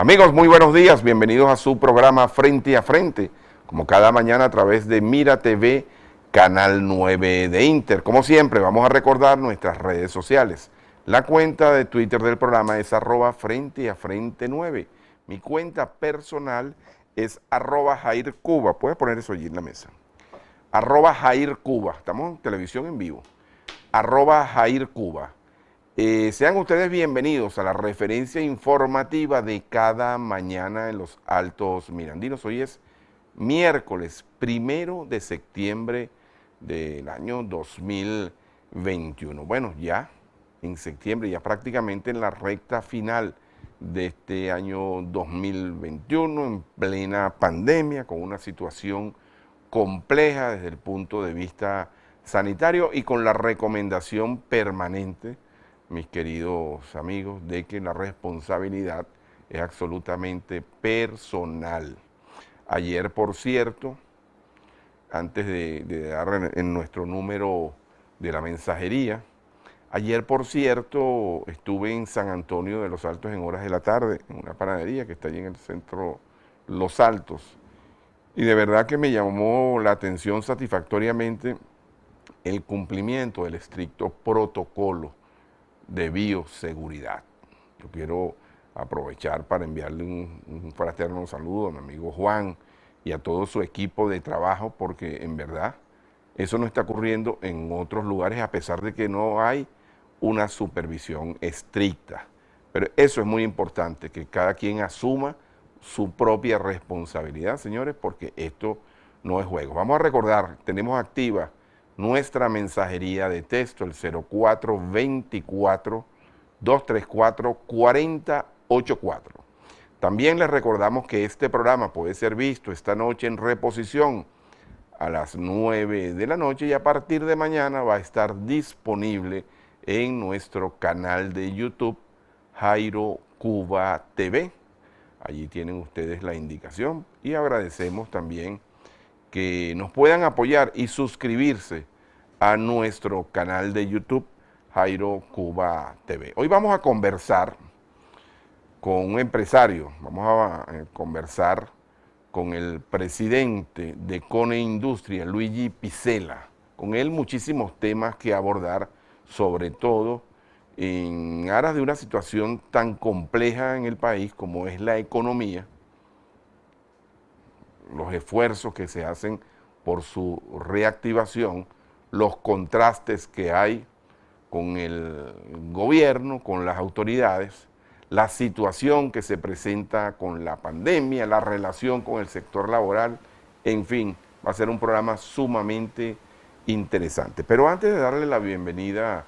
Amigos, muy buenos días, bienvenidos a su programa Frente a Frente, como cada mañana a través de Mira TV, Canal 9 de Inter. Como siempre, vamos a recordar nuestras redes sociales. La cuenta de Twitter del programa es @FrenteAFrente9. Mi cuenta personal es @JairCuba. Puedes poner eso allí en la mesa. @JairCuba. Estamos en televisión en vivo. @JairCuba. Sean ustedes bienvenidos a la referencia informativa de cada mañana en los Altos Mirandinos. Hoy es miércoles 1 de septiembre del año 2021. Bueno, ya en septiembre, ya prácticamente en la recta final de este año 2021, en plena pandemia, con una situación compleja desde el punto de vista sanitario y con la recomendación permanente, mis queridos amigos, de que la responsabilidad es absolutamente personal. Ayer, por cierto, antes de dar en nuestro número de la mensajería, ayer, por cierto, estuve en San Antonio de los Altos en horas de la tarde, en una panadería que está allí en el centro Los Altos, y de verdad que me llamó la atención satisfactoriamente el cumplimiento del estricto protocolo de bioseguridad. Yo quiero aprovechar para enviarle un fraterno saludo a mi amigo Juan y a todo su equipo de trabajo, porque en verdad eso no está ocurriendo en otros lugares, a pesar de que no hay una supervisión estricta. Pero eso es muy importante, que cada quien asuma su propia responsabilidad, señores, porque esto no es juego. Vamos a recordar, tenemos activa nuestra mensajería de texto, el 0424-234-4084. También les recordamos que este programa puede ser visto esta noche en reposición a las 9 de la noche y a partir de mañana va a estar disponible en nuestro canal de YouTube, Jairo Cuba TV. Allí tienen ustedes la indicación y agradecemos también que nos puedan apoyar y suscribirse a nuestro canal de YouTube, Jairo Cuba TV. Hoy vamos a conversar con un empresario, vamos a conversar con el presidente de Cone Industria, Luigi Pizzella. Con él muchísimos temas que abordar, sobre todo en aras de una situación tan compleja en el país como es la economía, los esfuerzos que se hacen por su reactivación, los contrastes que hay con el gobierno, con las autoridades, la situación que se presenta con la pandemia, la relación con el sector laboral, en fin, va a ser un programa sumamente interesante. Pero antes de darle la bienvenida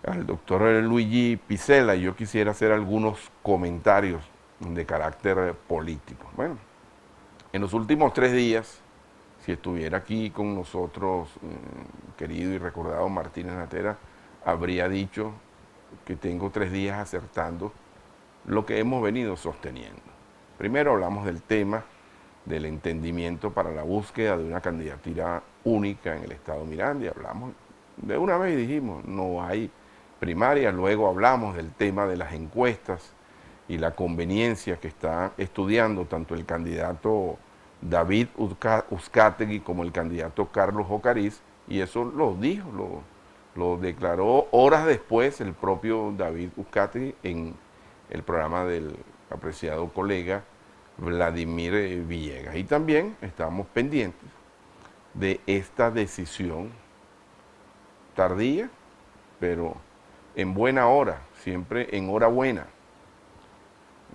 al doctor Luigi Pizzella, yo quisiera hacer algunos comentarios de carácter político. Bueno, en los últimos 3 días, si estuviera aquí con nosotros, querido y recordado Martínez Natera, habría dicho que tengo 3 días acertando lo que hemos venido sosteniendo. Primero hablamos del tema del entendimiento para la búsqueda de una candidatura única en el estado Miranda, y hablamos de una vez y dijimos, no hay primaria. Luego hablamos del tema de las encuestas y la conveniencia que está estudiando tanto el candidato David Uzcategui como el candidato Carlos Jocariz, y eso lo dijo, lo declaró horas después el propio David Uzcategui en el programa del apreciado colega Vladimir Villegas. Y también estamos pendientes de esta decisión tardía, pero en buena hora, siempre en hora buena,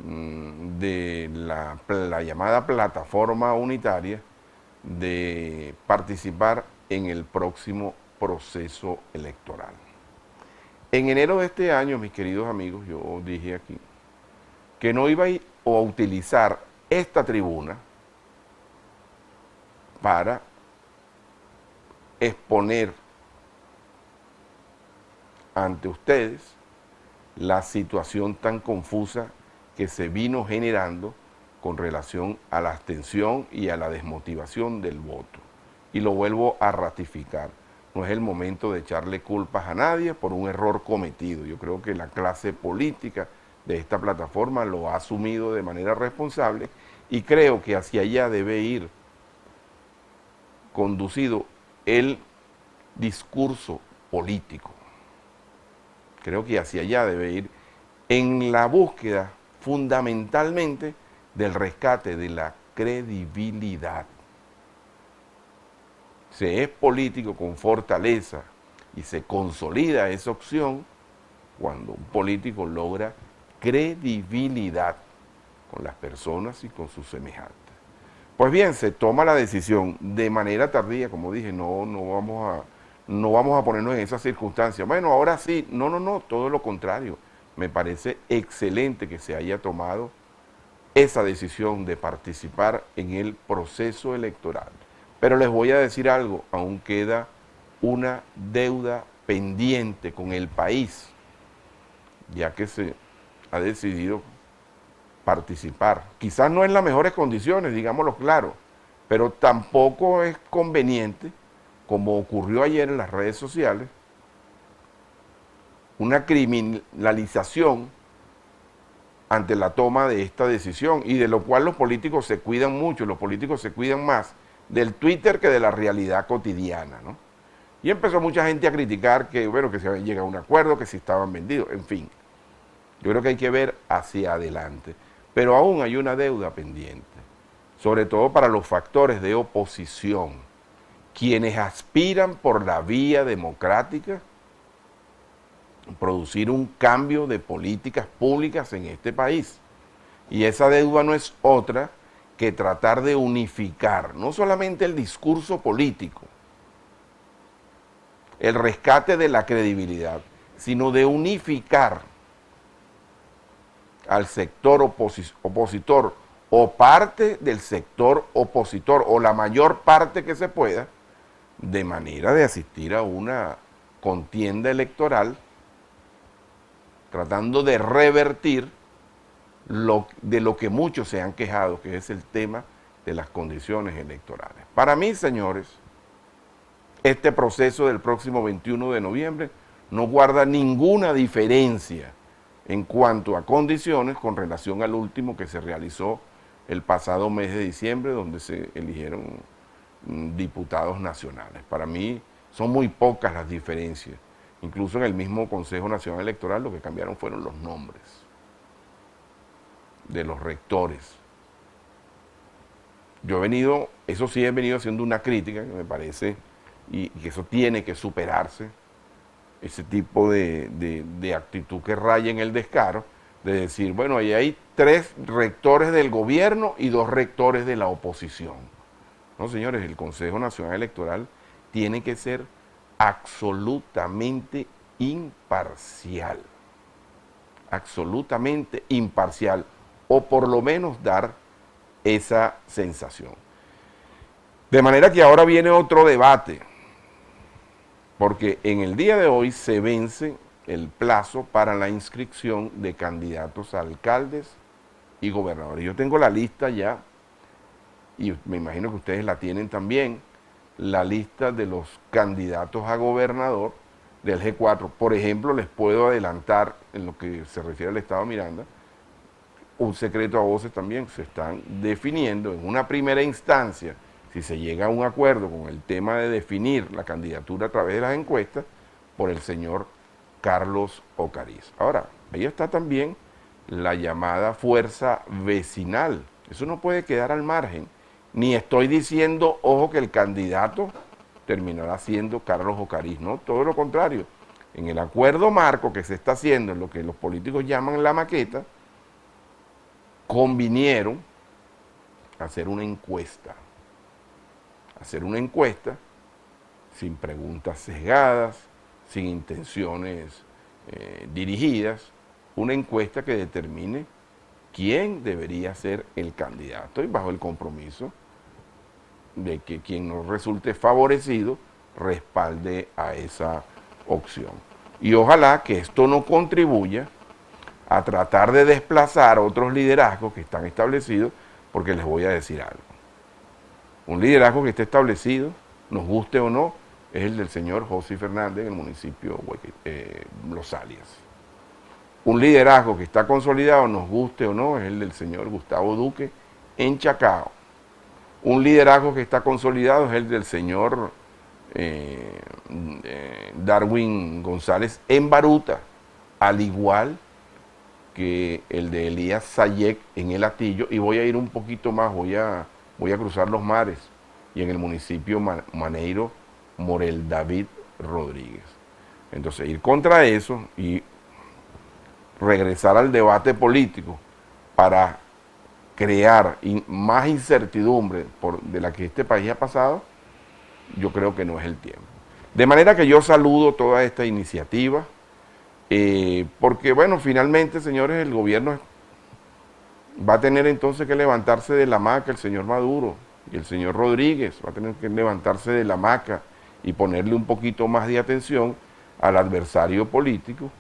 de la llamada plataforma unitaria de participar en el próximo proceso electoral. En enero de este año, mis queridos amigos, yo dije aquí que no iba a utilizar esta tribuna para exponer ante ustedes la situación tan confusa que se vino generando con relación a la abstención y a la desmotivación del voto. Y lo vuelvo a ratificar. No es el momento de echarle culpas a nadie por un error cometido. Yo creo que la clase política de esta plataforma lo ha asumido de manera responsable y creo que hacia allá debe ir conducido el discurso político. Creo que hacia allá debe ir en la búsqueda fundamentalmente del rescate de la credibilidad. Se es político con fortaleza y se consolida esa opción cuando un político logra credibilidad con las personas y con sus semejantes. Pues bien, se toma la decisión de manera tardía, como dije, no vamos a ponernos en esas circunstancias. Bueno, ahora sí, no, todo lo contrario. Me parece excelente que se haya tomado esa decisión de participar en el proceso electoral. Pero les voy a decir algo, aún queda una deuda pendiente con el país, ya que se ha decidido participar. Quizás no en las mejores condiciones, digámoslo claro, pero tampoco es conveniente, como ocurrió ayer en las redes sociales, una criminalización ante la toma de esta decisión y de lo cual los políticos se cuidan mucho, los políticos se cuidan más del Twitter que de la realidad cotidiana, ¿no? Y empezó mucha gente a criticar que, bueno, que se había llegado a un acuerdo, que si estaban vendidos, en fin. Yo creo que hay que ver hacia adelante. Pero aún hay una deuda pendiente, sobre todo para los factores de oposición, quienes aspiran por la vía democrática producir un cambio de políticas públicas en este país. Y esa deuda no es otra que tratar de unificar no solamente el discurso político, el rescate de la credibilidad, sino de unificar al sector opositor o parte del sector opositor o la mayor parte que se pueda, de manera de asistir a una contienda electoral tratando de revertir de lo que muchos se han quejado, que es el tema de las condiciones electorales. Para mí, señores, este proceso del próximo 21 de noviembre no guarda ninguna diferencia en cuanto a condiciones con relación al último que se realizó el pasado mes de diciembre, donde se eligieron diputados nacionales. Para mí son muy pocas las diferencias. Incluso en el mismo Consejo Nacional Electoral lo que cambiaron fueron los nombres de los rectores. Yo he venido, eso sí he venido haciendo una crítica que me parece, y que eso tiene que superarse, ese tipo de actitud que raya en el descaro, de decir, bueno, ahí hay 3 rectores del gobierno y 2 rectores de la oposición. No, señores, el Consejo Nacional Electoral tiene que ser absolutamente imparcial, o por lo menos dar esa sensación. De manera que ahora viene otro debate, porque en el día de hoy se vence el plazo para la inscripción de candidatos a alcaldes y gobernadores. Yo tengo la lista ya, y me imagino que ustedes la tienen también, la lista de los candidatos a gobernador del G4. Por ejemplo, les puedo adelantar, en lo que se refiere al Estado Miranda, un secreto a voces también. Se están definiendo en una primera instancia, si se llega a un acuerdo con el tema de definir la candidatura a través de las encuestas, por el señor Carlos Ocariz. Ahora, ahí está también la llamada fuerza vecinal. Eso no puede quedar al margen. Ni estoy diciendo, ojo, que el candidato terminará siendo Carlos Ocariz, no, todo lo contrario. En el acuerdo marco que se está haciendo, en lo que los políticos llaman la maqueta, convinieron hacer una encuesta sin preguntas sesgadas, sin intenciones dirigidas, una encuesta que determine quién debería ser el candidato y bajo el compromiso de que quien nos resulte favorecido respalde a esa opción. Y ojalá que esto no contribuya a tratar de desplazar otros liderazgos que están establecidos, porque les voy a decir algo. Un liderazgo que esté establecido, nos guste o no, es el del señor José Fernández en el municipio Los Alias. Un liderazgo que está consolidado, nos guste o no, es el del señor Gustavo Duque en Chacao. Un liderazgo que está consolidado es el del señor Darwin González en Baruta, al igual que el de Elías Sayek en El Hatillo, y voy a ir un poquito más, voy a cruzar los mares, y en el municipio Maneiro, Morel David Rodríguez. Entonces, ir contra eso y regresar al debate político para crear más incertidumbre de la que este país ha pasado, yo creo que no es el tiempo. De manera que yo saludo toda esta iniciativa, porque bueno, finalmente, señores, el gobierno va a tener entonces que levantarse de la hamaca, el señor Maduro y el señor Rodríguez, va a tener que levantarse de la hamaca y ponerle un poquito más de atención al adversario político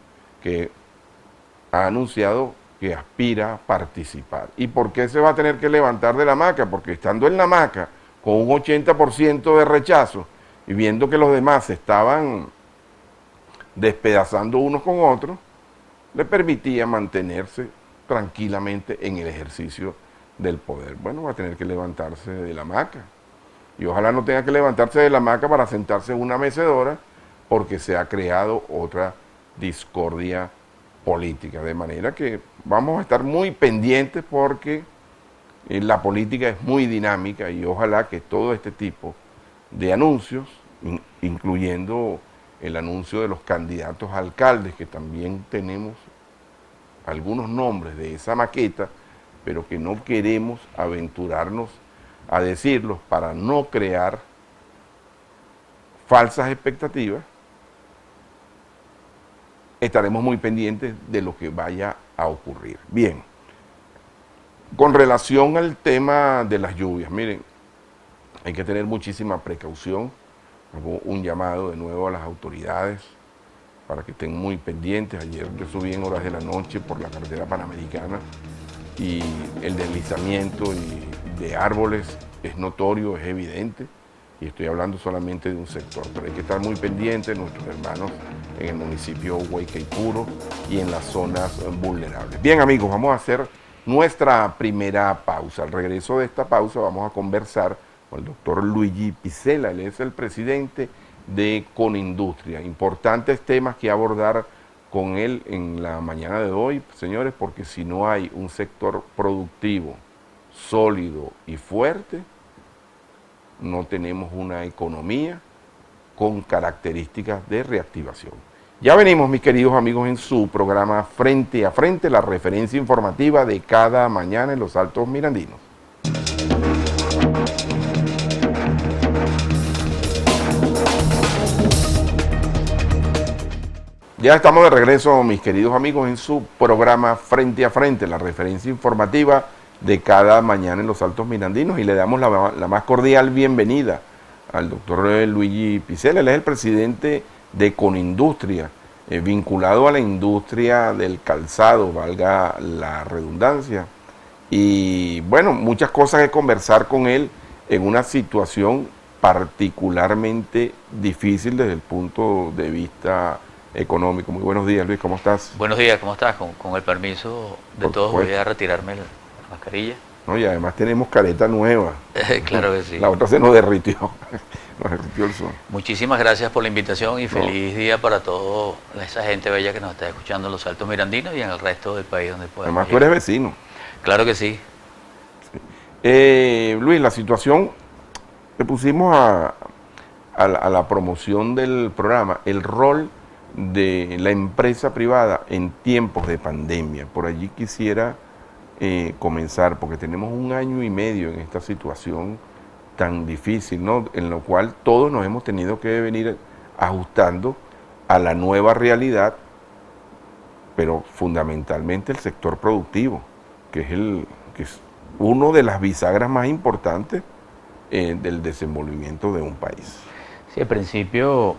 que ha anunciado que aspira a participar. ¿Y por qué se va a tener que levantar de la hamaca? Porque estando en la hamaca con un 80% de rechazo y viendo que los demás se estaban despedazando unos con otros, le permitía mantenerse tranquilamente en el ejercicio del poder. Bueno, va a tener que levantarse de la hamaca. Y ojalá no tenga que levantarse de la hamaca para sentarse en una mecedora, porque se ha creado otra discordia política. De manera que vamos a estar muy pendientes, porque la política es muy dinámica, y ojalá que todo este tipo de anuncios, incluyendo el anuncio de los candidatos a alcaldes, que también tenemos algunos nombres de esa maqueta, pero que no queremos aventurarnos a decirlos para no crear falsas expectativas, estaremos muy pendientes de lo que vaya a ocurrir. Bien, con relación al tema de las lluvias, miren, hay que tener muchísima precaución. Hago un llamado de nuevo a las autoridades para que estén muy pendientes. Ayer yo subí en horas de la noche por la carretera Panamericana y el deslizamiento de árboles es notorio, es evidente, y estoy hablando solamente de un sector, pero hay que estar muy pendientes de nuestros hermanos en el municipio Huaycaipuro y en las zonas vulnerables. Bien, amigos, vamos a hacer nuestra primera pausa. Al regreso de esta pausa vamos a conversar con el doctor Luigi Picella. Él es el presidente de Conindustria. Importantes temas que abordar con él en la mañana de hoy, señores, porque si no hay un sector productivo, sólido y fuerte, no tenemos una economía con características de reactivación. Ya venimos, mis queridos amigos, en su programa Frente a Frente, la referencia informativa de cada mañana en los Altos Mirandinos. Ya estamos de regreso, mis queridos amigos, en su programa Frente a Frente, la referencia informativa de cada mañana en los Altos Mirandinos, y le damos la más cordial bienvenida al doctor Luigi Picella. Él es el presidente de Conindustria, vinculado a la industria del calzado, valga la redundancia. Y bueno, muchas cosas que conversar con él en una situación particularmente difícil desde el punto de vista económico. Muy buenos días, Luis, ¿cómo estás? Buenos días, ¿cómo estás? Con el permiso de todos voy a retirarme la mascarilla. No, y además tenemos careta nueva. Claro que sí. La otra se nos derritió, nos derritió el sol. Muchísimas gracias por la invitación y feliz día para toda esa gente bella que nos está escuchando en los Altos Mirandinos y en el resto del país donde podemos. Además, tú eres vecino. Claro que sí. Luis, la situación, le pusimos a la promoción del programa, el rol de la empresa privada en tiempos de pandemia. Por allí quisiera comenzar, porque tenemos 1 año y medio en esta situación tan difícil, ¿no? En lo cual todos nos hemos tenido que venir ajustando a la nueva realidad, pero fundamentalmente el sector productivo, que es uno de las bisagras más importantes del desenvolvimiento de un país. Sí, al principio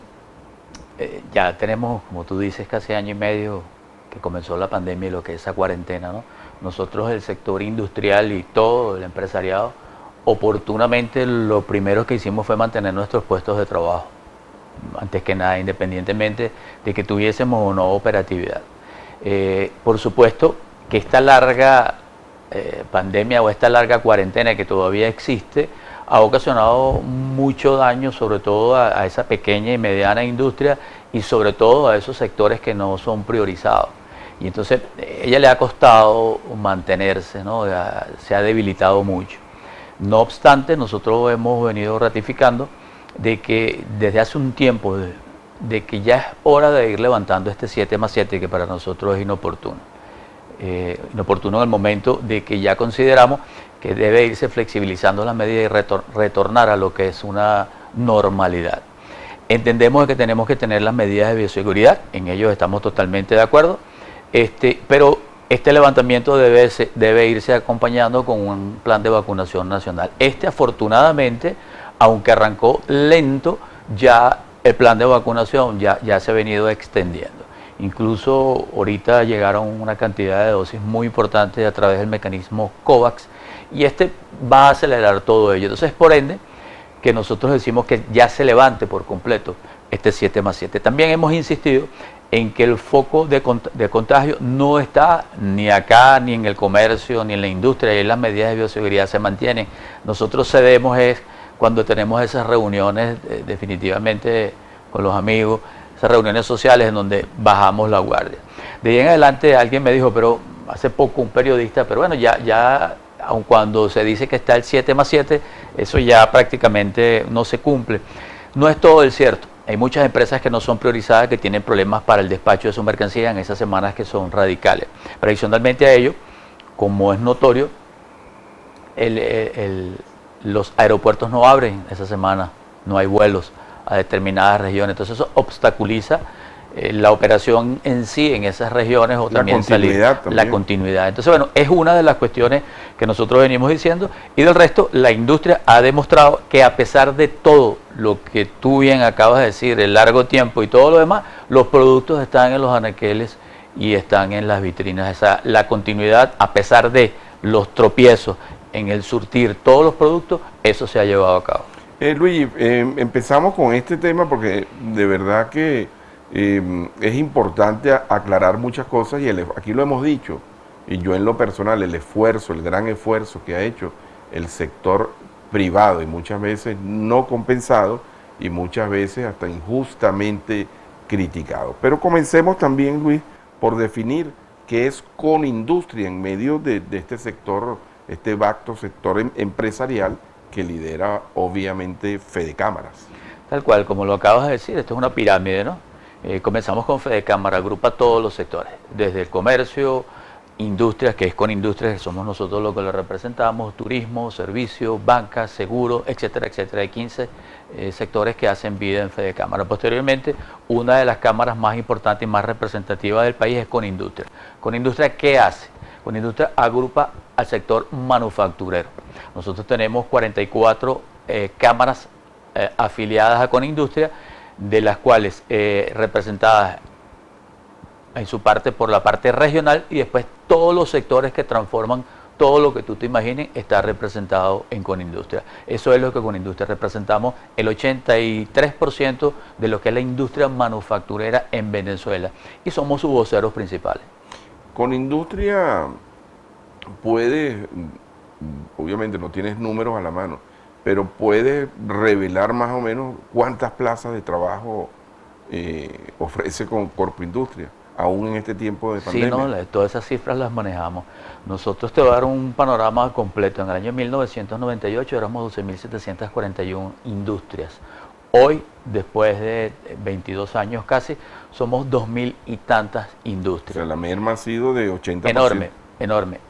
ya tenemos, como tú dices, casi 1 año y medio que comenzó la pandemia y lo que es esa cuarentena, ¿no? Nosotros, el sector industrial y todo el empresariado, oportunamente lo primero que hicimos fue mantener nuestros puestos de trabajo, antes que nada, independientemente de que tuviésemos o no operatividad. Por supuesto que esta larga pandemia o esta larga cuarentena que todavía existe ha ocasionado mucho daño, sobre todo a esa pequeña y mediana industria y sobre todo a esos sectores que no son priorizados. Y entonces ella le ha costado mantenerse, ¿no? Se ha debilitado mucho. No obstante, nosotros hemos venido ratificando de que desde hace un tiempo, de que ya es hora de ir levantando este 7+7, que para nosotros es inoportuno. Inoportuno en el momento de que ya consideramos que debe irse flexibilizando las medidas y retornar a lo que es una normalidad. Entendemos que tenemos que tener las medidas de bioseguridad, en ello estamos totalmente de acuerdo, pero este levantamiento debe irse acompañando con un plan de vacunación nacional. Afortunadamente, aunque arrancó lento, ya el plan de vacunación ya se ha venido extendiendo. Incluso ahorita llegaron una cantidad de dosis muy importantes a través del mecanismo COVAX y va a acelerar todo ello. Entonces, por ende, que nosotros decimos que ya se levante por completo este 7+7. También hemos insistido en que el foco de contagio no está ni acá, ni en el comercio, ni en la industria, y las medidas de bioseguridad se mantienen. Nosotros cedemos cuando tenemos esas reuniones definitivamente con los amigos, esas reuniones sociales en donde bajamos la guardia. De ahí en adelante alguien me dijo, pero hace poco un periodista, pero bueno, ya aun cuando se dice que está el 7+7, eso ya prácticamente no se cumple. No es todo el cierto. Hay muchas empresas que no son priorizadas, que tienen problemas para el despacho de su mercancía en esas semanas que son radicales. Pero adicionalmente a ello, como es notorio, los aeropuertos no abren esa semana, no hay vuelos a determinadas regiones, entonces eso obstaculiza la operación en sí en esas regiones o también salir la continuidad. Entonces, bueno, es una de las cuestiones que nosotros venimos diciendo y del resto la industria ha demostrado que a pesar de todo lo que tú bien acabas de decir, el largo tiempo y todo lo demás, los productos están en los anaqueles y están en las vitrinas. La continuidad, a pesar de los tropiezos en el surtir todos los productos, eso se ha llevado a cabo. Luigi, empezamos con este tema porque de verdad que es importante aclarar muchas cosas y aquí lo hemos dicho, y yo en lo personal, el gran esfuerzo que ha hecho el sector privado y muchas veces no compensado y muchas veces hasta injustamente criticado. Pero comencemos también, Luis, por definir qué es Conindustria en medio de este sector, este vasto sector empresarial que lidera obviamente Fedecámaras. Tal cual, como lo acabas de decir, esto es una pirámide, ¿no? Comenzamos con Fedecámara, agrupa todos los sectores, desde el comercio, industrias, que es Conindustrias, que somos nosotros los que lo representamos, turismo, servicios, banca, seguro, etcétera, etcétera. Hay 15 sectores que hacen vida en Fedecámara. Posteriormente, una de las cámaras más importantes y más representativas del país es Conindustria. Conindustria, ¿qué hace? Conindustria agrupa al sector manufacturero. Nosotros tenemos 44 cámaras afiliadas a Conindustria, de las cuales representadas en su parte por la parte regional y después todos los sectores que transforman todo lo que tú te imagines está representado en Conindustria. Eso es lo que Conindustria representamos, el 83% de lo que es la industria manufacturera en Venezuela y somos sus voceros principales. Conindustria puede, obviamente no tienes números a la mano, pero puede revelar más o menos cuántas plazas de trabajo ofrece con Corpo Industria, aún en este tiempo de pandemia. Sí, no, todas esas cifras las manejamos. Nosotros te voy a dar un panorama completo. En el año 1998 éramos 12.741 industrias. Hoy, después de 22 años casi, somos 2.000 y tantas industrias. O sea, la merma ha sido de 80%. Enorme, enorme.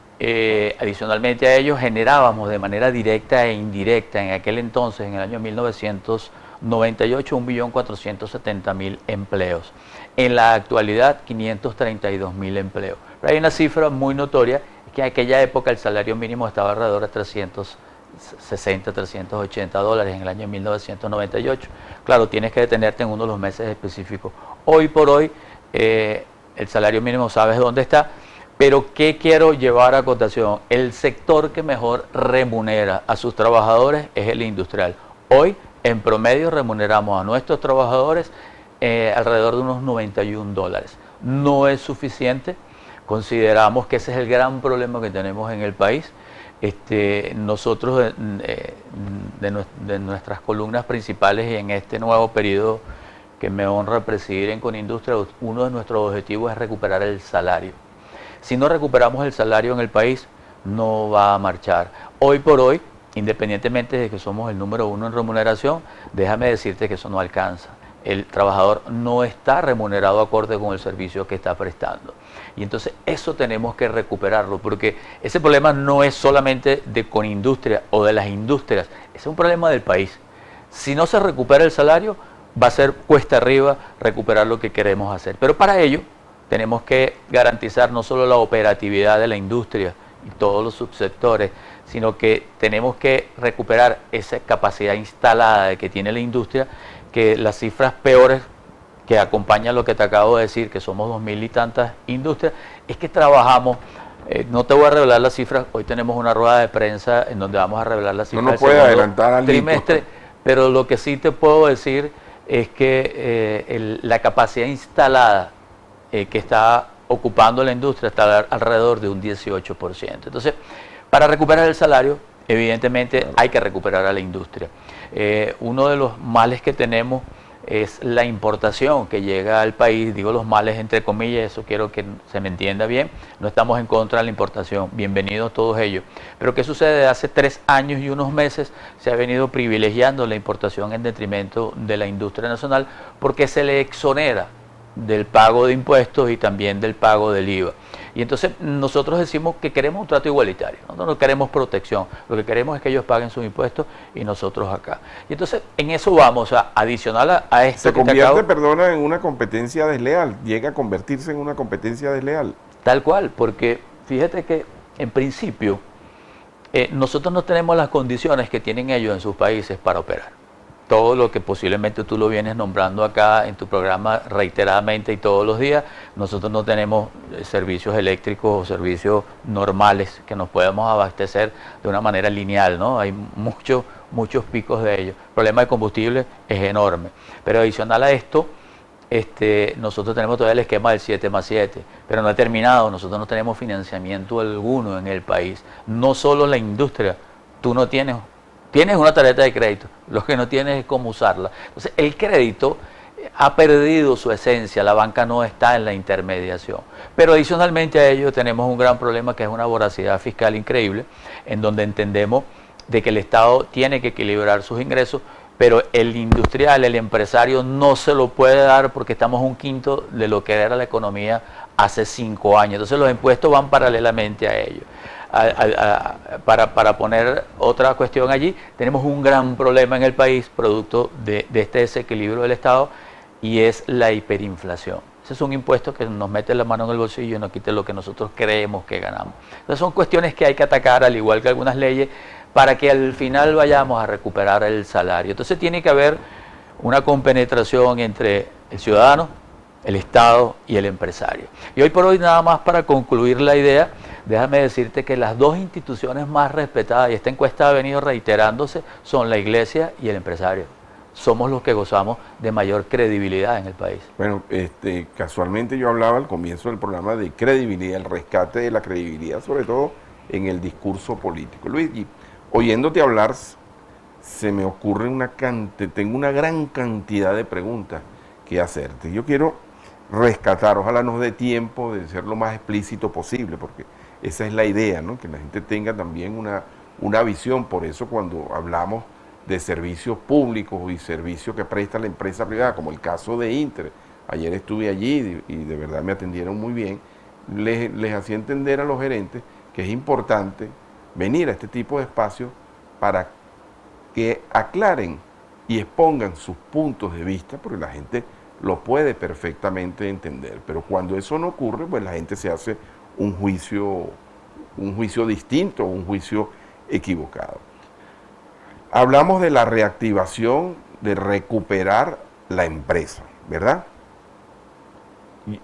Adicionalmente a ello, generábamos de manera directa e indirecta en aquel entonces, en el año 1998, 1.470.000 empleos. En la actualidad, 532.000 empleos. Pero hay una cifra muy notoria, que en aquella época el salario mínimo estaba alrededor de 360, 380 dólares en el año 1998. Claro, tienes que detenerte en uno de los meses específicos. Hoy por hoy, el salario mínimo, ¿sabes dónde está? Pero ¿qué quiero llevar a cotación? El sector que mejor remunera a sus trabajadores es el industrial. Hoy, en promedio, remuneramos a nuestros trabajadores alrededor de unos 91 dólares. no es suficiente. Consideramos que ese es el gran problema que tenemos en el país. Nosotros de nuestras columnas principales y en este nuevo periodo que me honra presidir en Conindustria, uno de nuestros objetivos es recuperar el salario. Si no recuperamos el salario en el país, no va a marchar. Hoy por hoy, independientemente de que somos el número 1 en remuneración, déjame decirte que eso no alcanza. El trabajador no está remunerado acorde con el servicio que está prestando. Y entonces eso tenemos que recuperarlo, porque ese problema no es solamente de Conindustria o de las industrias, es un problema del país. Si no se recupera el salario, va a ser cuesta arriba recuperar lo que queremos hacer. Pero para ello tenemos que garantizar no solo la operatividad de la industria y todos los subsectores, sino que tenemos que recuperar esa capacidad instalada que tiene la industria, que las cifras peores que acompañan lo que te acabo de decir, que somos 2000 y tantas industrias, es que trabajamos, no te voy a revelar las cifras, hoy tenemos una rueda de prensa en donde vamos a revelar las cifras no puede adelantar al trimestre, pero lo que sí te puedo decir es que la capacidad instalada que está ocupando la industria está alrededor de un 18%. Entonces, para recuperar el salario, evidentemente hay que recuperar a la industria. Uno de los males que tenemos es la importación que llega al país, digo los males entre comillas, eso quiero que se me entienda bien, no estamos en contra de la importación, bienvenidos todos ellos. Pero ¿qué sucede? Hace 3 años y unos meses se ha venido privilegiando la importación en detrimento de la industria nacional porque se le exonera del pago de impuestos y también del pago del IVA. Y entonces nosotros decimos que queremos un trato igualitario, nosotros no queremos protección, lo que queremos es que ellos paguen sus impuestos y nosotros acá. Y entonces en eso vamos, a adicional a esto. Se convierte, perdona, en una competencia desleal, llega a convertirse en una competencia desleal. Tal cual, porque fíjate que en principio nosotros no tenemos las condiciones que tienen ellos en sus países para operar. Todo lo que posiblemente tú lo vienes nombrando acá en tu programa reiteradamente y todos los días, nosotros no tenemos servicios eléctricos o servicios normales que nos podamos abastecer de una manera lineal, ¿no? Hay muchos picos de ellos. El problema de combustible es enorme. Pero adicional a esto, nosotros tenemos todavía el esquema del 7+7, pero no ha terminado. Nosotros no tenemos financiamiento alguno en el país. No solo la industria, tú no tienes una tarjeta de crédito, lo que no tienes es cómo usarla. Entonces, el crédito ha perdido su esencia, la banca no está en la intermediación. Pero adicionalmente a ello tenemos un gran problema que es una voracidad fiscal increíble, en donde entendemos de que el Estado tiene que equilibrar sus ingresos, pero el industrial, el empresario no se lo puede dar porque estamos un quinto de lo que era la economía hace 5 años. Entonces los impuestos van paralelamente a ello. Para poner otra cuestión allí, tenemos un gran problema en el país producto de este desequilibrio del Estado y es la hiperinflación. Ese es un impuesto que nos mete la mano en el bolsillo y nos quita lo que nosotros creemos que ganamos. Entonces son cuestiones que hay que atacar, al igual que algunas leyes, para que al final vayamos a recuperar el salario. Entonces tiene que haber una compenetración entre el ciudadano, el Estado y el empresario. Y hoy por hoy, nada más para concluir la idea, déjame decirte que las 2 instituciones más respetadas, y esta encuesta ha venido reiterándose, son la Iglesia y el empresario. Somos los que gozamos de mayor credibilidad en el país. Bueno, casualmente yo hablaba al comienzo del programa de credibilidad, el rescate de la credibilidad, sobre todo en el discurso político. Luis, y oyéndote hablar, se me ocurre tengo una gran cantidad de preguntas que hacerte. Yo quiero rescatar, ojalá nos dé tiempo de ser lo más explícito posible, porque esa es la idea, ¿no? Que la gente tenga también una visión. Por eso cuando hablamos de servicios públicos y servicios que presta la empresa privada, como el caso de Inter, ayer estuve allí y de verdad me atendieron muy bien, les hacía entender a los gerentes que es importante venir a este tipo de espacios para que aclaren y expongan sus puntos de vista, porque la gente lo puede perfectamente entender. Pero cuando eso no ocurre, pues la gente se hace un juicio distinto, un juicio equivocado. Hablamos de la reactivación, de recuperar la empresa, ¿verdad?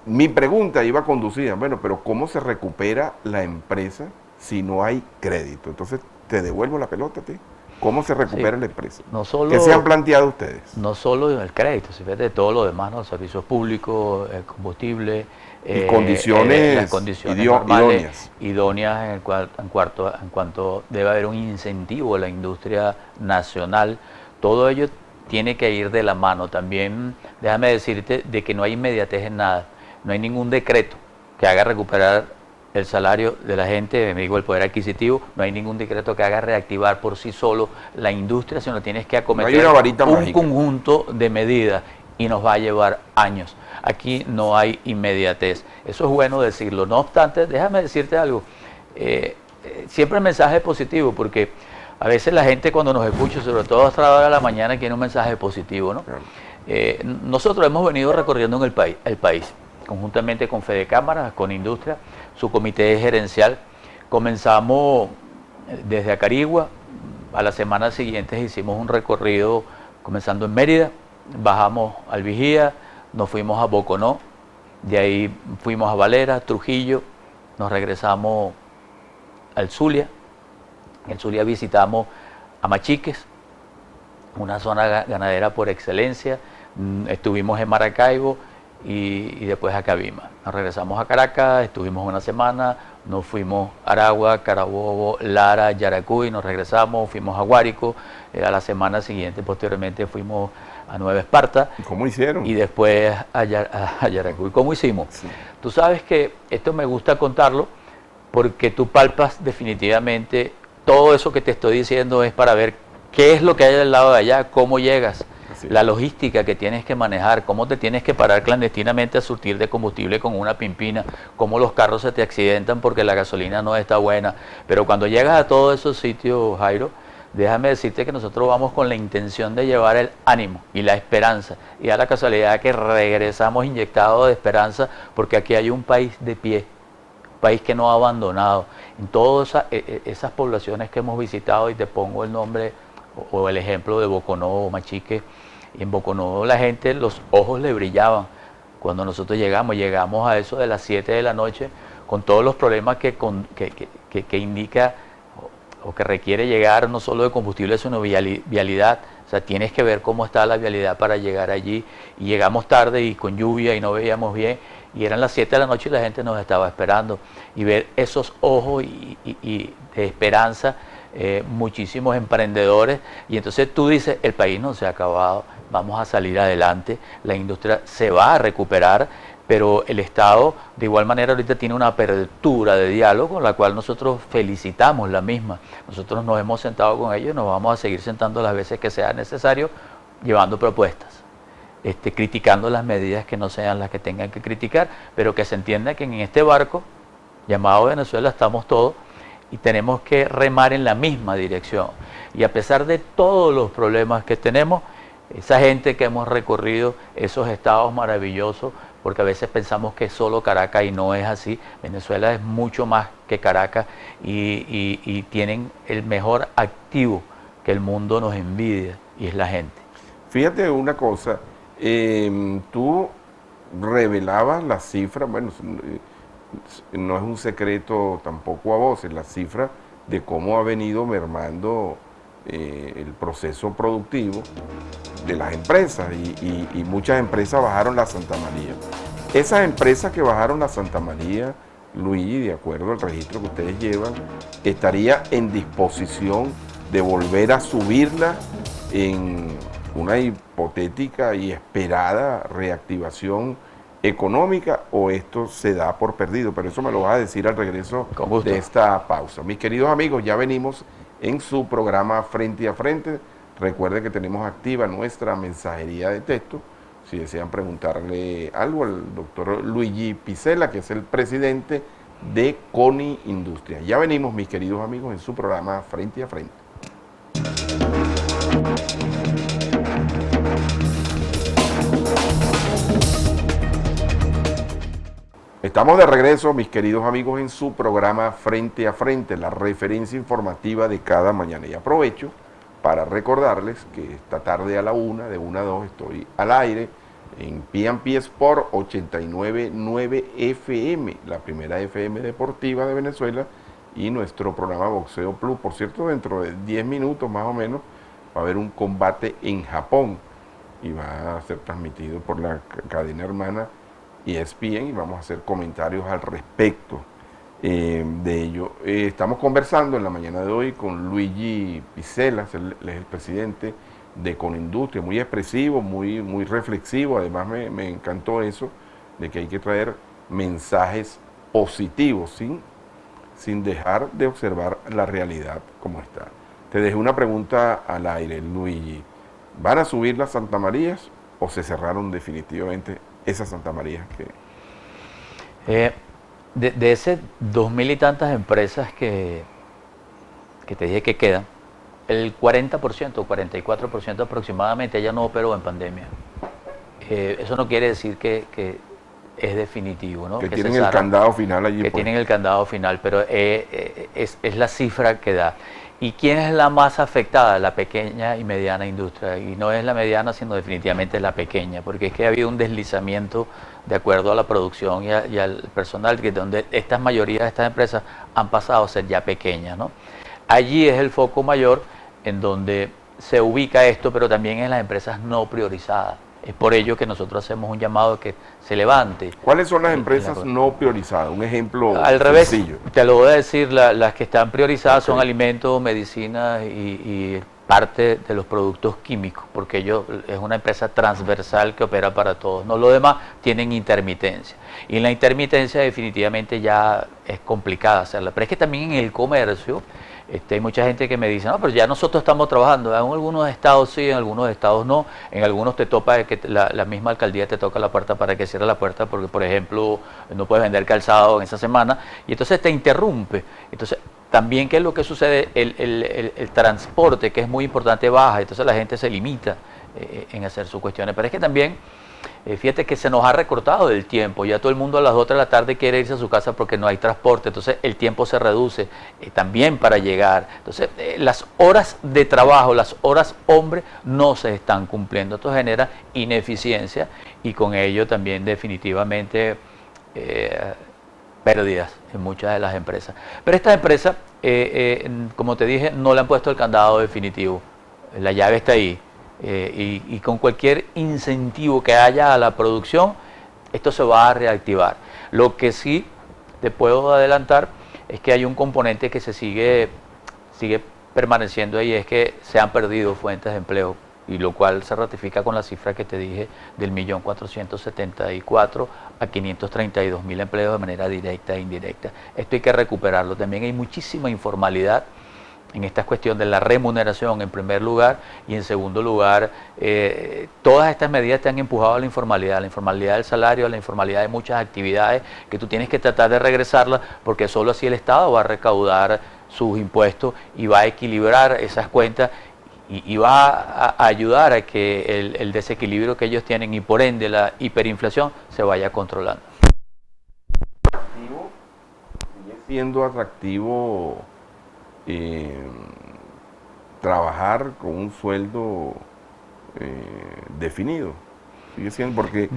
Mi pregunta iba conducida, bueno, pero ¿cómo se recupera la empresa si no hay crédito? Entonces, te devuelvo la pelota a ti. ¿Cómo se recupera Sí, la empresa? no solo, ¿Qué se han planteado ustedes? no solo el crédito, si ves de todo lo demás, ¿no? Los servicios públicos, el combustible, Y las condiciones condiciones normales, idóneas. idóneas en cuanto debe haber un incentivo a la industria nacional. Todo ello tiene que ir de la mano. También déjame decirte de que no hay inmediatez en nada. No hay ningún decreto que haga recuperar el salario de la gente, me digo el poder adquisitivo, no hay ningún decreto que haga reactivar por sí solo la industria, sino tienes que No hay acometer una varita un mágica. conjunto de medidas y nos va a llevar años. Aquí no hay inmediatez. Eso es bueno decirlo. No obstante, déjame decirte algo. Siempre el mensaje es positivo, porque a veces la gente cuando nos escucha, sobre todo hasta la hora de la mañana, quiere un mensaje positivo, ¿no? Claro. Nosotros hemos venido recorriendo en el país, conjuntamente con Fede Cámaras, con Industria, su comité gerencial. Comenzamos desde Acarigua, a la semana siguiente hicimos un recorrido comenzando en Mérida, bajamos al Vigía, nos fuimos a Boconó, de ahí fuimos a Valera, Trujillo, nos regresamos al Zulia. En el Zulia visitamos a Machiques, una zona ganadera por excelencia. Estuvimos en Maracaibo y después a Cabima. Nos regresamos a Caracas, estuvimos una semana, nos fuimos a Aragua, Carabobo, Lara, Yaracuy, nos regresamos, fuimos a Guárico, a la semana siguiente, posteriormente fuimos a Nueva Esparta. ¿Cómo hicieron? Y después a Yaracuy. ¿Cómo hicimos? Sí. Tú sabes que esto me gusta contarlo porque tú palpas definitivamente todo eso que te estoy diciendo es para ver qué es lo que hay del lado de allá, cómo llegas, la logística que tienes que manejar, cómo te tienes que parar clandestinamente a surtir de combustible con una pimpina, cómo los carros se te accidentan porque la gasolina no está buena. Pero cuando llegas a todos esos sitios, Jairo, déjame decirte que nosotros vamos con la intención de llevar el ánimo y la esperanza. Y da la casualidad que regresamos inyectados de esperanza porque aquí hay un país de pie, un país que no ha abandonado. En todas esas poblaciones que hemos visitado, y te pongo el nombre o el ejemplo de Boconó o Machique, en Boconó la gente, los ojos le brillaban. Cuando nosotros llegamos a eso de las 7 de la noche, con todos los problemas que indica o que requiere llegar, no solo de combustible, sino vialidad. O sea, tienes que ver cómo está la vialidad para llegar allí. Y llegamos tarde y con lluvia y no veíamos bien. Y eran las 7 de la noche y la gente nos estaba esperando. Y ver esos ojos y de esperanza, muchísimos emprendedores. Y entonces tú dices, el país no se ha acabado, vamos a salir adelante, la industria se va a recuperar, pero el Estado de igual manera ahorita tiene una apertura de diálogo con la cual nosotros felicitamos la misma. Nosotros nos hemos sentado con ellos y nos vamos a seguir sentando las veces que sea necesario, llevando propuestas, criticando las medidas que no sean las que tengan que criticar, pero que se entienda que en este barco llamado Venezuela estamos todos y tenemos que remar en la misma dirección. Y a pesar de todos los problemas que tenemos, esa gente que hemos recorrido, esos estados maravillosos, porque a veces pensamos que es solo Caracas y no es así. Venezuela es mucho más que Caracas y tienen el mejor activo que el mundo nos envidia y es la gente. Fíjate una cosa, tú revelabas las cifras, bueno, no es un secreto tampoco a voces, las cifras de cómo ha venido mermando el proceso productivo de las empresas y muchas empresas bajaron la Santa María. Esas empresas que bajaron la Santa María, Luigi, de acuerdo al registro que ustedes llevan, estaría en disposición de volver a subirla en una hipotética y esperada reactivación económica, o esto se da por perdido, pero eso me lo vas a decir al regreso de esta pausa. Mis queridos amigos, ya venimos en su programa Frente a Frente. Recuerden que tenemos activa nuestra mensajería de texto. Si desean preguntarle algo al doctor Luigi Picella, que es el presidente de CONI Industria. Ya venimos, mis queridos amigos, en su programa Frente a Frente. Estamos de regreso, mis queridos amigos, en su programa Frente a Frente, la referencia informativa de cada mañana. Y aprovecho para recordarles que esta tarde a la 1, de 1 a 2, estoy al aire en P&P Sport 89.9 FM, la primera FM deportiva de Venezuela, y nuestro programa Boxeo Plus. Por cierto, dentro de 10 minutos más o menos va a haber un combate en Japón y va a ser transmitido por la cadena hermana ESPN y vamos a hacer comentarios al respecto de ello. Estamos conversando en la mañana de hoy con Luigi Picelas, él es el presidente de Conindustria, muy expresivo, muy reflexivo. Además me encantó eso de que hay que traer mensajes positivos sin dejar de observar la realidad como está. Te dejé una pregunta al aire, Luigi. ¿Van a subir las Santa Marías o se cerraron definitivamente esas Santa Marías que... de ese 2000 y tantas empresas que te dije que quedan, el 40% o 44% aproximadamente ya no operó en pandemia. Eso no quiere decir que es definitivo, ¿no? Que tienen el candado final allí. Que tienen el candado final, pero es la cifra que da. ¿Y quién es la más afectada? La pequeña y mediana industria. Y no es la mediana, sino definitivamente la pequeña, porque es que ha habido un deslizamiento de acuerdo a la producción y al personal, que donde estas mayorías de estas empresas han pasado a ser ya pequeñas, ¿no? Allí es el foco mayor en donde se ubica esto, pero también en las empresas no priorizadas. Es por ello que nosotros hacemos un llamado a que se levante. ¿Cuáles son las empresas no priorizadas? Un ejemplo al revés, sencillo. Te lo voy a decir, las que están priorizadas son alimentos, medicinas y parte de los productos químicos, porque ellos es una empresa transversal que opera para todos. No, lo demás tienen intermitencia. Y la intermitencia definitivamente ya es complicada hacerla. Pero es que también en el comercio hay mucha gente que me dice, no, pero ya nosotros estamos trabajando. En algunos estados sí, en algunos estados no. En algunos te topa que la misma alcaldía te toca la puerta para que cierre la puerta porque, por ejemplo, no puedes vender calzado en esa semana y entonces te interrumpe. Entonces, también, ¿qué es lo que sucede? El transporte, que es muy importante, baja. Entonces la gente se limita en hacer sus cuestiones. Pero es que también, fíjate que se nos ha recortado del tiempo. Ya todo el mundo a las 2 de la tarde quiere irse a su casa porque no hay transporte. Entonces el tiempo se reduce también para llegar. Entonces las horas de trabajo, las horas hombre, no se están cumpliendo. Esto genera ineficiencia y con ello también definitivamente pérdidas en muchas de las empresas. Pero estas empresas, como te dije, no le han puesto el candado definitivo. La llave está ahí. Y con cualquier incentivo que haya a la producción, esto se va a reactivar. Lo que sí te puedo adelantar es que hay un componente que sigue permaneciendo ahí, es que se han perdido fuentes de empleo, y lo cual se ratifica con la cifra que te dije del 1.474.000 a 532.000 empleos de manera directa e indirecta. Esto hay que recuperarlo. También hay muchísima informalidad en esta cuestión de la remuneración en primer lugar, y en segundo lugar, todas estas medidas te han empujado a la informalidad del salario, a la informalidad de muchas actividades que tú tienes que tratar de regresarlas, porque solo así el Estado va a recaudar sus impuestos y va a equilibrar esas cuentas y va a ayudar a que el desequilibrio que ellos tienen y por ende la hiperinflación se vaya controlando. Sigue siendo atractivo trabajar con un sueldo definido. Sigue siendo porque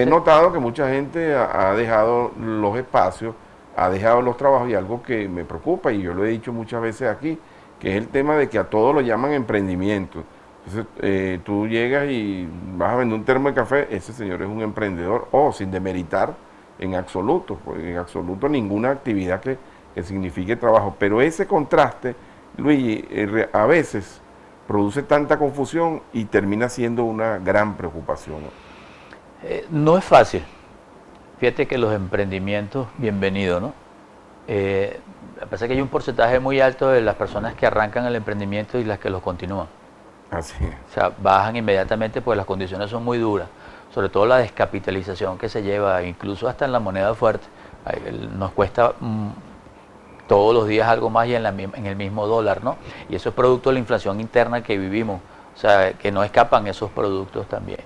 he notado que mucha gente ha dejado los espacios, ha dejado los trabajos, y algo que me preocupa, y yo lo he dicho muchas veces aquí, que es el tema de que a todos lo llaman emprendimiento. Entonces tú llegas y vas a vender un termo de café, ese señor es un emprendedor, sin demeritar en absoluto, porque en absoluto ninguna actividad que signifique trabajo, pero ese contraste, Luigi, a veces produce tanta confusión y termina siendo una gran preocupación. No es fácil. Fíjate que los emprendimientos, bienvenidos, ¿no? Pasa que hay un porcentaje muy alto de las personas que arrancan el emprendimiento y las que los continúan. Así es. O sea, bajan inmediatamente porque las condiciones son muy duras, sobre todo la descapitalización que se lleva, incluso hasta en la moneda fuerte. Nos cuesta todos los días algo más y en el mismo dólar, ¿no? Y eso es producto de la inflación interna que vivimos, o sea, que no escapan esos productos también.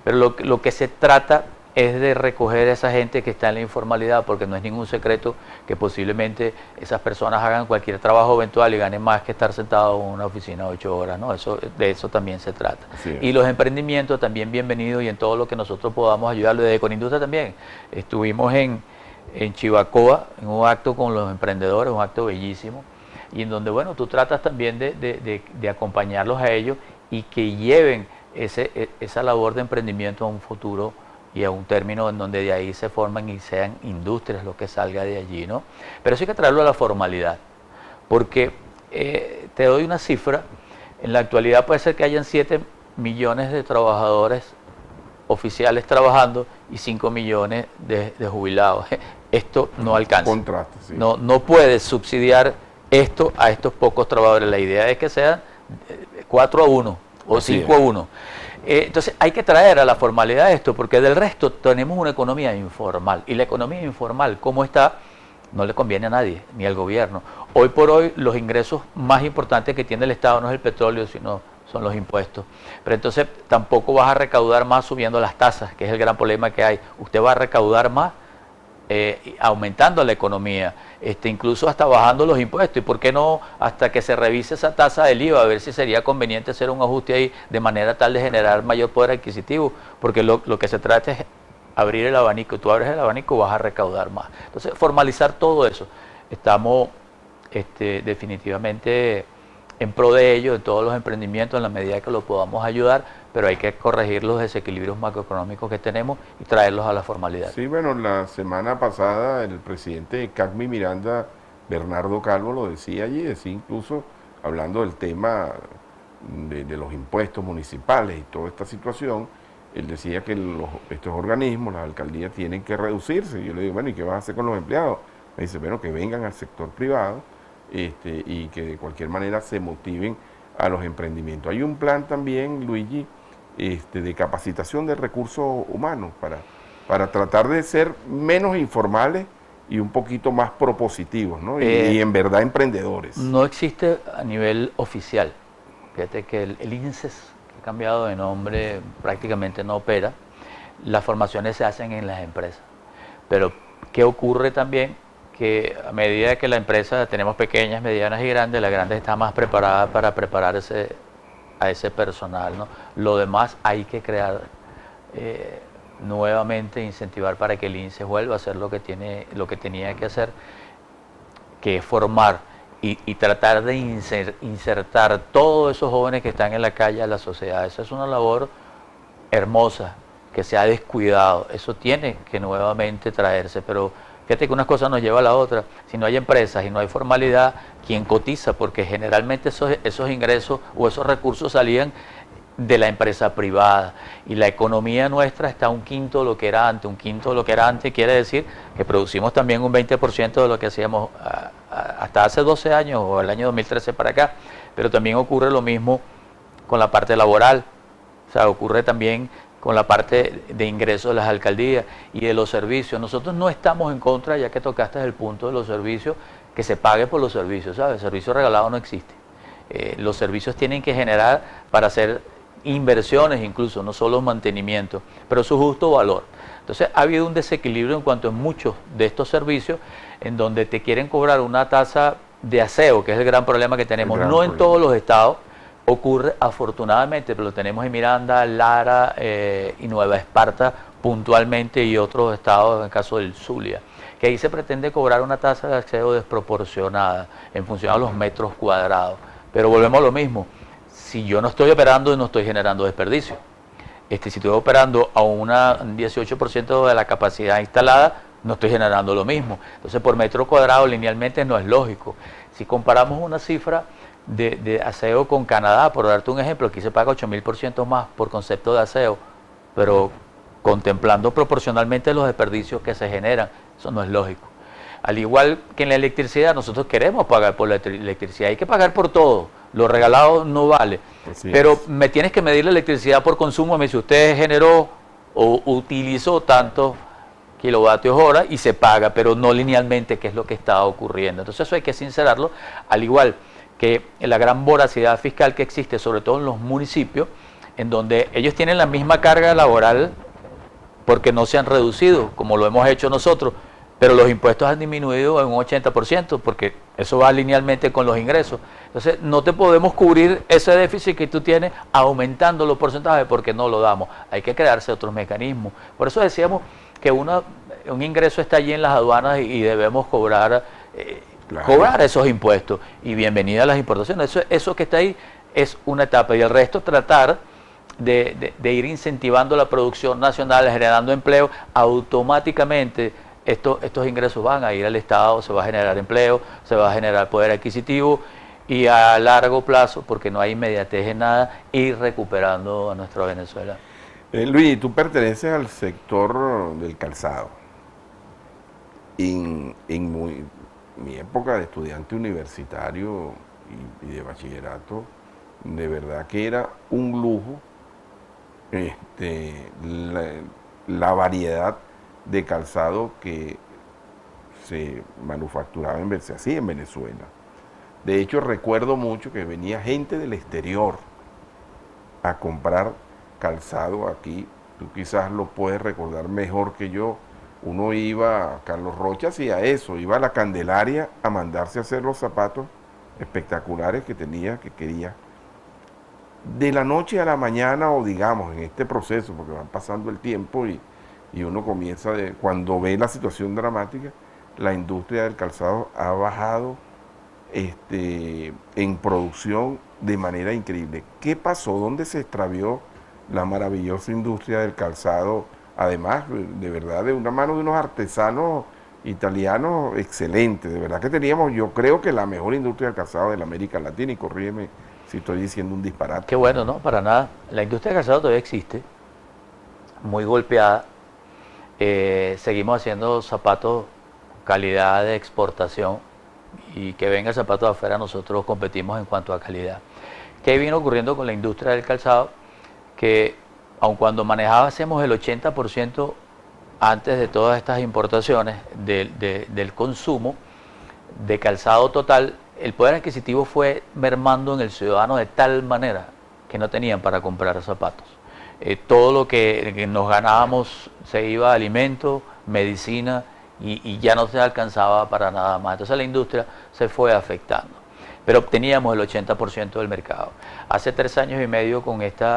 Pero lo que se trata es de recoger a esa gente que está en la informalidad, porque no es ningún secreto que posiblemente esas personas hagan cualquier trabajo eventual y ganen más que estar sentado en una oficina 8 horas, ¿no? De eso también se trata. Sí. Y los emprendimientos también bienvenidos, y en todo lo que nosotros podamos ayudarlos, desde Conindustria también. Estuvimos en Chivacoa, en un acto con los emprendedores, un acto bellísimo, y en donde, bueno, tú tratas también de acompañarlos a ellos y que lleven esa labor de emprendimiento a un futuro y a un término en donde de ahí se forman y sean industrias lo que salga de allí, ¿no? Pero eso hay que traerlo a la formalidad, porque te doy una cifra, en la actualidad puede ser que hayan 7 millones de trabajadores oficiales trabajando y 5 millones de jubilados. Esto no alcanza. Contraste, sí. No puedes subsidiar esto a estos pocos trabajadores. La idea es que sean 4-1 o 5-1. Entonces hay que traer a la formalidad esto, porque del resto tenemos una economía informal. Y la economía informal, ¿cómo está? No le conviene a nadie, ni al gobierno. Hoy por hoy los ingresos más importantes que tiene el Estado no es el petróleo, sino son los impuestos. Pero entonces tampoco vas a recaudar más subiendo las tasas, que es el gran problema que hay. Usted va a recaudar más aumentando la economía, incluso hasta bajando los impuestos. ¿Y por qué no hasta que se revise esa tasa del IVA, a ver si sería conveniente hacer un ajuste ahí de manera tal de generar mayor poder adquisitivo? Porque lo que se trata es abrir el abanico. Tú abres el abanico, vas a recaudar más. Entonces, formalizar todo eso. Estamos definitivamente en pro de ello, de todos los emprendimientos, en la medida que lo podamos ayudar, pero hay que corregir los desequilibrios macroeconómicos que tenemos y traerlos a la formalidad. Sí, bueno, la semana pasada el presidente de CACMI Miranda, Bernardo Calvo, lo decía allí, decía incluso, hablando del tema de los impuestos municipales y toda esta situación, él decía que estos organismos, las alcaldías, tienen que reducirse. Y yo le digo, bueno, ¿y qué vas a hacer con los empleados? Me dice, bueno, que vengan al sector privado y que de cualquier manera se motiven a los emprendimientos. Hay un plan también, Luigi, de capacitación de recursos humanos para tratar de ser menos informales y un poquito más propositivos, ¿no? Y en verdad emprendedores. No existe a nivel oficial. Fíjate que el INSES, que ha cambiado de nombre, prácticamente no opera. Las formaciones se hacen en las empresas. Pero, ¿qué ocurre también? Que a medida que la empresa, tenemos pequeñas, medianas y grandes, la grande está más preparada para prepararse a ese personal, ¿no? Lo demás hay que crear nuevamente, incentivar para que el INSEE vuelva a hacer lo que tenía que hacer, que es formar y tratar de insertar todos esos jóvenes que están en la calle a la sociedad. Esa es una labor hermosa que se ha descuidado. Eso tiene que nuevamente traerse, pero fíjate que una cosa nos lleva a la otra. Si no hay empresas y no hay formalidad, ¿quién cotiza? Porque generalmente esos ingresos o esos recursos salían de la empresa privada. Y la economía nuestra está un quinto de lo que era antes. Un quinto de lo que era antes quiere decir que producimos también un 20% de lo que hacíamos hasta hace 12 años o el año 2013 para acá. Pero también ocurre lo mismo con la parte laboral. O sea, ocurre también con la parte de ingresos de las alcaldías y de los servicios. Nosotros no estamos en contra, ya que tocaste el punto de los servicios, que se pague por los servicios, ¿sabes? El servicio regalado no existe. Los servicios tienen que generar para hacer inversiones incluso, no solo mantenimiento, pero su justo valor. Entonces ha habido un desequilibrio en cuanto a muchos de estos servicios en donde te quieren cobrar una tasa de aseo, que es el gran problema que tenemos, no en todos los estados. Ocurre afortunadamente, pero lo tenemos en Miranda, Lara y Nueva Esparta puntualmente y otros estados, en el caso del Zulia, que ahí se pretende cobrar una tasa de aseo desproporcionada en función a los metros cuadrados. Pero volvemos a lo mismo, si yo no estoy operando, no estoy generando desperdicio. Si estoy operando a un 18% de la capacidad instalada, no estoy generando lo mismo. Entonces, por metro cuadrado linealmente no es lógico. Si comparamos una cifra de aseo con Canadá, por darte un ejemplo, aquí se paga 8.000% más por concepto de aseo, pero contemplando proporcionalmente los desperdicios que se generan, eso no es lógico. Al igual que en la electricidad, nosotros queremos pagar por la electricidad, hay que pagar por todo, lo regalado no vale, pero me tienes que medir la electricidad por consumo, me dice usted generó o utilizó tantos kilovatios hora y se paga, pero no linealmente, que es lo que está ocurriendo. Entonces eso hay que sincerarlo, al igual que la gran voracidad fiscal que existe, sobre todo en los municipios, en donde ellos tienen la misma carga laboral porque no se han reducido, como lo hemos hecho nosotros, pero los impuestos han disminuido en un 80%, porque eso va linealmente con los ingresos. Entonces, no te podemos cubrir ese déficit que tú tienes aumentando los porcentajes porque no lo damos. Hay que crearse otros mecanismos. Por eso decíamos que un ingreso está allí en las aduanas y debemos cobrar, Claro. cobrar esos impuestos. Y bienvenida a las importaciones. Eso que está ahí es una etapa. Y el resto tratar de ir incentivando la producción nacional, generando empleo. Automáticamente estos ingresos van a ir al Estado, se va a generar empleo, se va a generar poder adquisitivo y a largo plazo, porque no hay inmediatez en nada, ir recuperando a nuestra Venezuela. Luis, tú perteneces al sector del calzado. En mi época de estudiante universitario y de bachillerato, de verdad que era un lujo la variedad de calzado que se manufacturaba se hacía en Venezuela. De hecho, recuerdo mucho que venía gente del exterior a comprar calzado aquí. Tú quizás lo puedes recordar mejor que yo. Uno iba a Carlos Rocha, hacía eso, iba a la Candelaria a mandarse a hacer los zapatos espectaculares que tenía, que quería. De la noche a la mañana, o digamos, en este proceso, porque va pasando el tiempo y uno comienza, cuando ve la situación dramática, la industria del calzado ha bajado en producción de manera increíble. ¿Qué pasó? ¿Dónde se extravió la maravillosa industria del calzado? Además, de verdad, de una mano de unos artesanos italianos excelentes. De verdad que teníamos, yo creo que la mejor industria del calzado de la América Latina, y corrígeme si estoy diciendo un disparate. Qué bueno, ¿no? Para nada. La industria del calzado todavía existe, muy golpeada. Seguimos haciendo zapatos calidad de exportación y que venga el zapato de afuera, nosotros competimos en cuanto a calidad. ¿Qué viene ocurriendo con la industria del calzado? Que aun cuando manejábamos el 80% antes de todas estas importaciones del consumo de calzado total, el poder adquisitivo fue mermando en el ciudadano de tal manera que no tenían para comprar zapatos. Todo lo que nos ganábamos se iba a alimentos, medicina y ya no se alcanzaba para nada más. Entonces la industria se fue afectando. Pero obteníamos el 80% del mercado. Hace 3 años y medio con este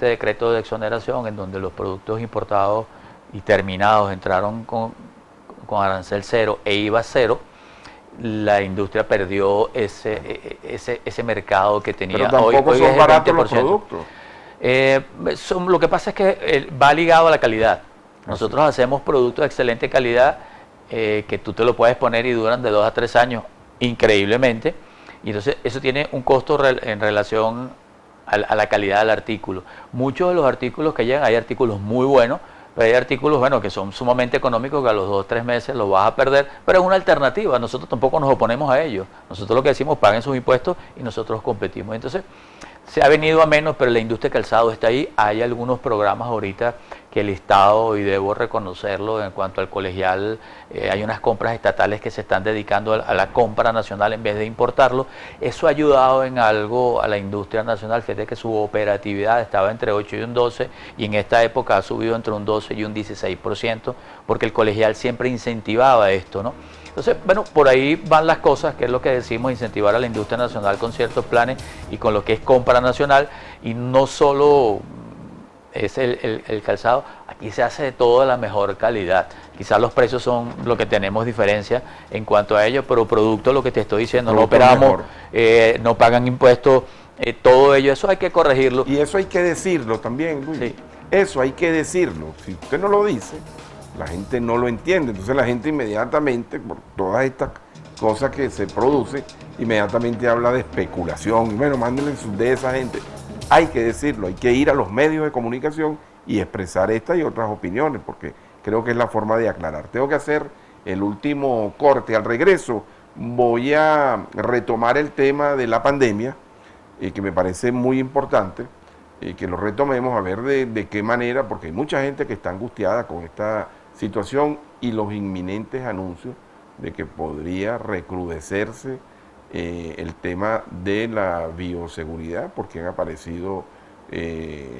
decreto de exoneración en donde los productos importados y terminados entraron con arancel cero e IVA cero, la industria perdió ese mercado que tenía. Pero tampoco hoy son es el baratos los 20%. productos. Lo que pasa es que va ligado a la calidad. Nosotros hacemos productos de excelente calidad que tú te lo puedes poner y duran de 2 a 3 años increíblemente. Y entonces eso tiene un costo en relación a la calidad del artículo. Muchos de los artículos que llegan, hay artículos muy buenos, pero hay artículos que son sumamente económicos que a los 2 o 3 meses los vas a perder, pero es una alternativa. Nosotros tampoco nos oponemos a ellos. Nosotros lo que decimos, paguen sus impuestos y nosotros competimos. Entonces, se ha venido a menos, pero la industria de calzado está ahí. Hay algunos programas ahorita que el Estado, y debo reconocerlo, en cuanto al colegial, hay unas compras estatales que se están dedicando a la compra nacional en vez de importarlo. Eso ha ayudado en algo a la industria nacional. Fíjate que su operatividad estaba entre 8 y un 12, y en esta época ha subido entre un 12 y un 16%, porque el colegial siempre incentivaba esto, ¿no? Entonces, bueno, por ahí van las cosas, que es lo que decimos, incentivar a la industria nacional con ciertos planes y con lo que es compra nacional, y no solo es el calzado, aquí se hace de todo de la mejor calidad. Quizás los precios son lo que tenemos diferencia en cuanto a ello, pero producto, lo que te estoy diciendo, no operamos, no pagan impuestos, todo ello, eso hay que corregirlo. Y eso hay que decirlo también, Luis. Sí. Eso hay que decirlo. Si usted no lo dice, la gente no lo entiende. Entonces la gente inmediatamente, por todas estas cosas que se producen, inmediatamente habla de especulación. Y bueno, mándenle de esa gente. Hay que decirlo, hay que ir a los medios de comunicación y expresar estas y otras opiniones, porque creo que es la forma de aclarar. Tengo que hacer el último corte. Al regreso voy a retomar el tema de la pandemia, que me parece muy importante, que lo retomemos a ver de qué manera, porque hay mucha gente que está angustiada con esta situación y los inminentes anuncios de que podría recrudecerse el tema de la bioseguridad, porque han aparecido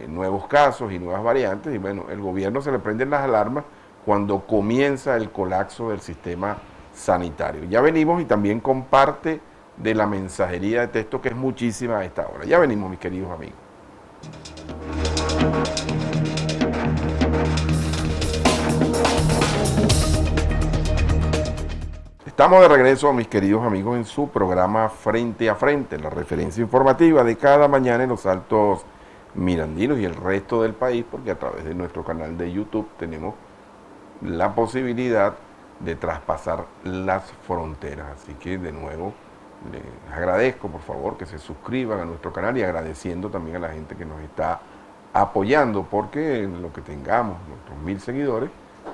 nuevos casos y nuevas variantes, y bueno, el gobierno se le prenden las alarmas cuando comienza el colapso del sistema sanitario. Ya venimos, y también con parte de la mensajería de texto, que es muchísima a esta hora. Ya venimos, mis queridos amigos. Estamos de regreso, mis queridos amigos, en su programa Frente a Frente, la referencia informativa de cada mañana en los Altos Mirandinos y el resto del país, porque a través de nuestro canal de YouTube tenemos la posibilidad de traspasar las fronteras. Así que de nuevo les agradezco, por favor, que se suscriban a nuestro canal y agradeciendo también a la gente que nos está apoyando, porque en lo que tengamos nuestros 1000 seguidores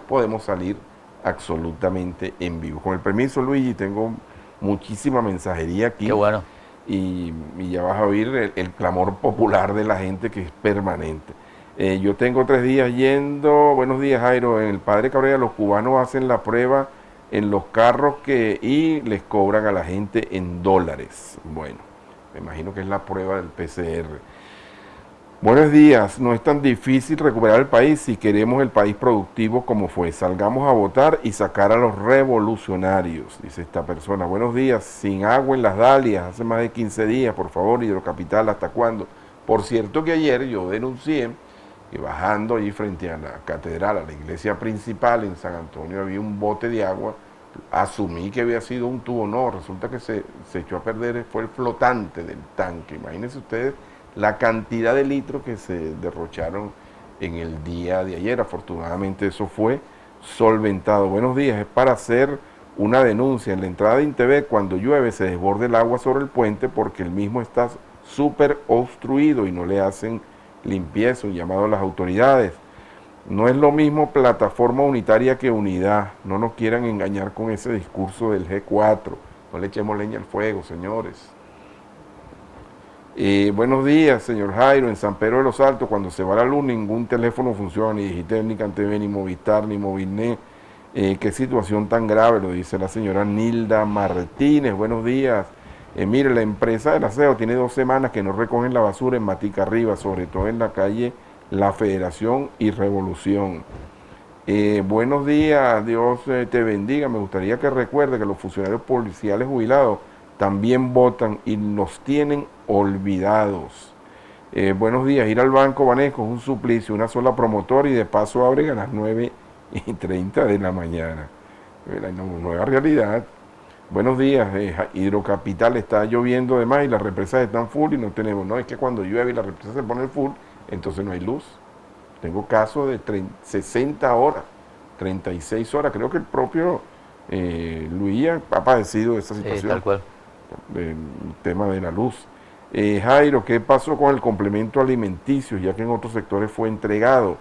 podemos salir absolutamente en vivo. Con el permiso, Luigi, tengo muchísima mensajería aquí. Qué bueno. Y ya vas a oír el clamor popular de la gente, que es permanente. Yo tengo 3 días yendo. Buenos días, Jairo. En el Padre Cabrera los cubanos hacen la prueba en los carros y les cobran a la gente en dólares. Bueno, me imagino que es la prueba del PCR. Buenos días, no es tan difícil recuperar el país si queremos el país productivo como fue. Salgamos a votar y sacar a los revolucionarios, dice esta persona. Buenos días, sin agua en las Dalias, hace más de 15 días, por favor, Hidrocapital, ¿hasta cuándo? Por cierto que ayer yo denuncié que bajando allí frente a la catedral, a la iglesia principal en San Antonio, había un bote de agua. Asumí que había sido un tubo, no, resulta que se echó a perder, fue el flotante del tanque. Imagínense ustedes la cantidad de litros que se derrocharon en el día de ayer. Afortunadamente eso fue solventado. Buenos días, es para hacer una denuncia. En la entrada de Intv, cuando llueve, se desborda el agua sobre el puente porque el mismo está súper obstruido y no le hacen limpieza. Un llamado a las autoridades. No es lo mismo plataforma unitaria que unidad. No nos quieran engañar con ese discurso del G4. No le echemos leña al fuego, señores. Buenos días, señor Jairo. En San Pedro de los Altos, cuando se va la luz, ningún teléfono funciona, ni Digitel, ni CanTV, ni Movistar, ni Movilnet. Qué situación tan grave, lo dice la señora Nilda Martínez. Buenos días. Mire, la empresa del aseo tiene 2 semanas que no recogen la basura en Matica Arriba, sobre todo en la calle La Federación y Revolución. Buenos días, Dios te bendiga. Me gustaría que recuerde que los funcionarios policiales jubilados también votan y nos tienen olvidados. Buenos días, ir al Banco Banesco es un suplicio, una sola promotora y de paso abren a las 9:30 de la mañana. La nueva realidad. Buenos días, Hidrocapital, está lloviendo de más y las represas están full y no tenemos. No, es que cuando llueve y las represas se ponen full, entonces no hay luz. Tengo casos de 60 horas, 36 horas. Creo que el propio Luis ha padecido de esa situación. Tal cual. Del tema de la luz. Jairo, ¿qué pasó con el complemento alimenticio, ya que en otros sectores fue entregado?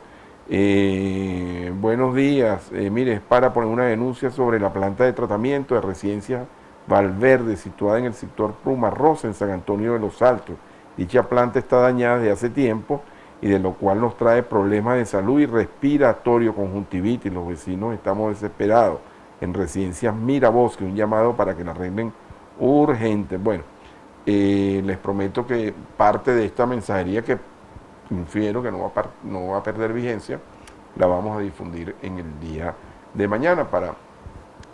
Buenos días, mire, es para poner una denuncia sobre la planta de tratamiento de Residencia Valverde, situada en el sector Pluma Rosa, en San Antonio de los Altos. Dicha planta está dañada desde hace tiempo y de lo cual nos trae problemas de salud y respiratorio, conjuntivitis. Los vecinos estamos desesperados. En Residencias Mirabosque, un llamado para que la arreglen urgente. Bueno, les prometo que parte de esta mensajería, que infiero que no va a perder vigencia, la vamos a difundir en el día de mañana para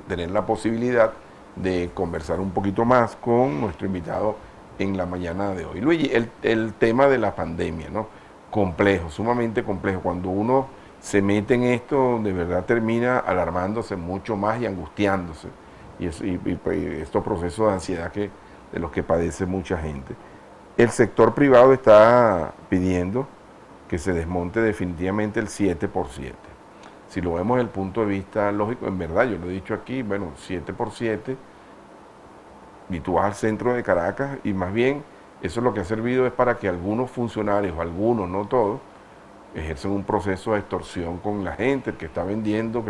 tener la posibilidad de conversar un poquito más con nuestro invitado en la mañana de hoy. Luigi, el tema de la pandemia, ¿no? Complejo, sumamente complejo. Cuando uno se mete en esto, de verdad termina alarmándose mucho más y angustiándose. Y estos procesos de ansiedad de los que padece mucha gente. El sector privado está pidiendo que se desmonte definitivamente el 7x7. Si lo vemos desde el punto de vista lógico, en verdad, yo lo he dicho aquí, bueno, 7x7, y tú vas al centro de Caracas, y más bien eso lo que ha servido es para que algunos funcionarios, algunos, no todos, ejercen un proceso de extorsión con la gente, el que está vendiendo,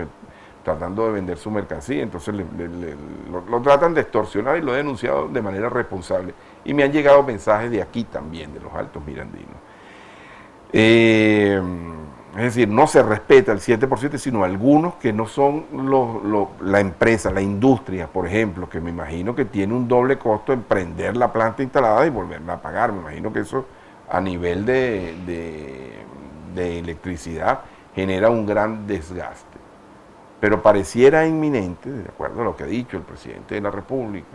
tratando de vender su mercancía, entonces lo tratan de extorsionar, y lo he denunciado de manera responsable. Y me han llegado mensajes de aquí también, de los Altos Mirandinos. Es decir, no se respeta el 7%, sino algunos que no son la empresa, la industria, por ejemplo, que me imagino que tiene un doble costo en prender la planta instalada y volverla a pagar. Me imagino que eso a nivel de electricidad genera un gran desgaste. Pero pareciera inminente, de acuerdo a lo que ha dicho el presidente de la República,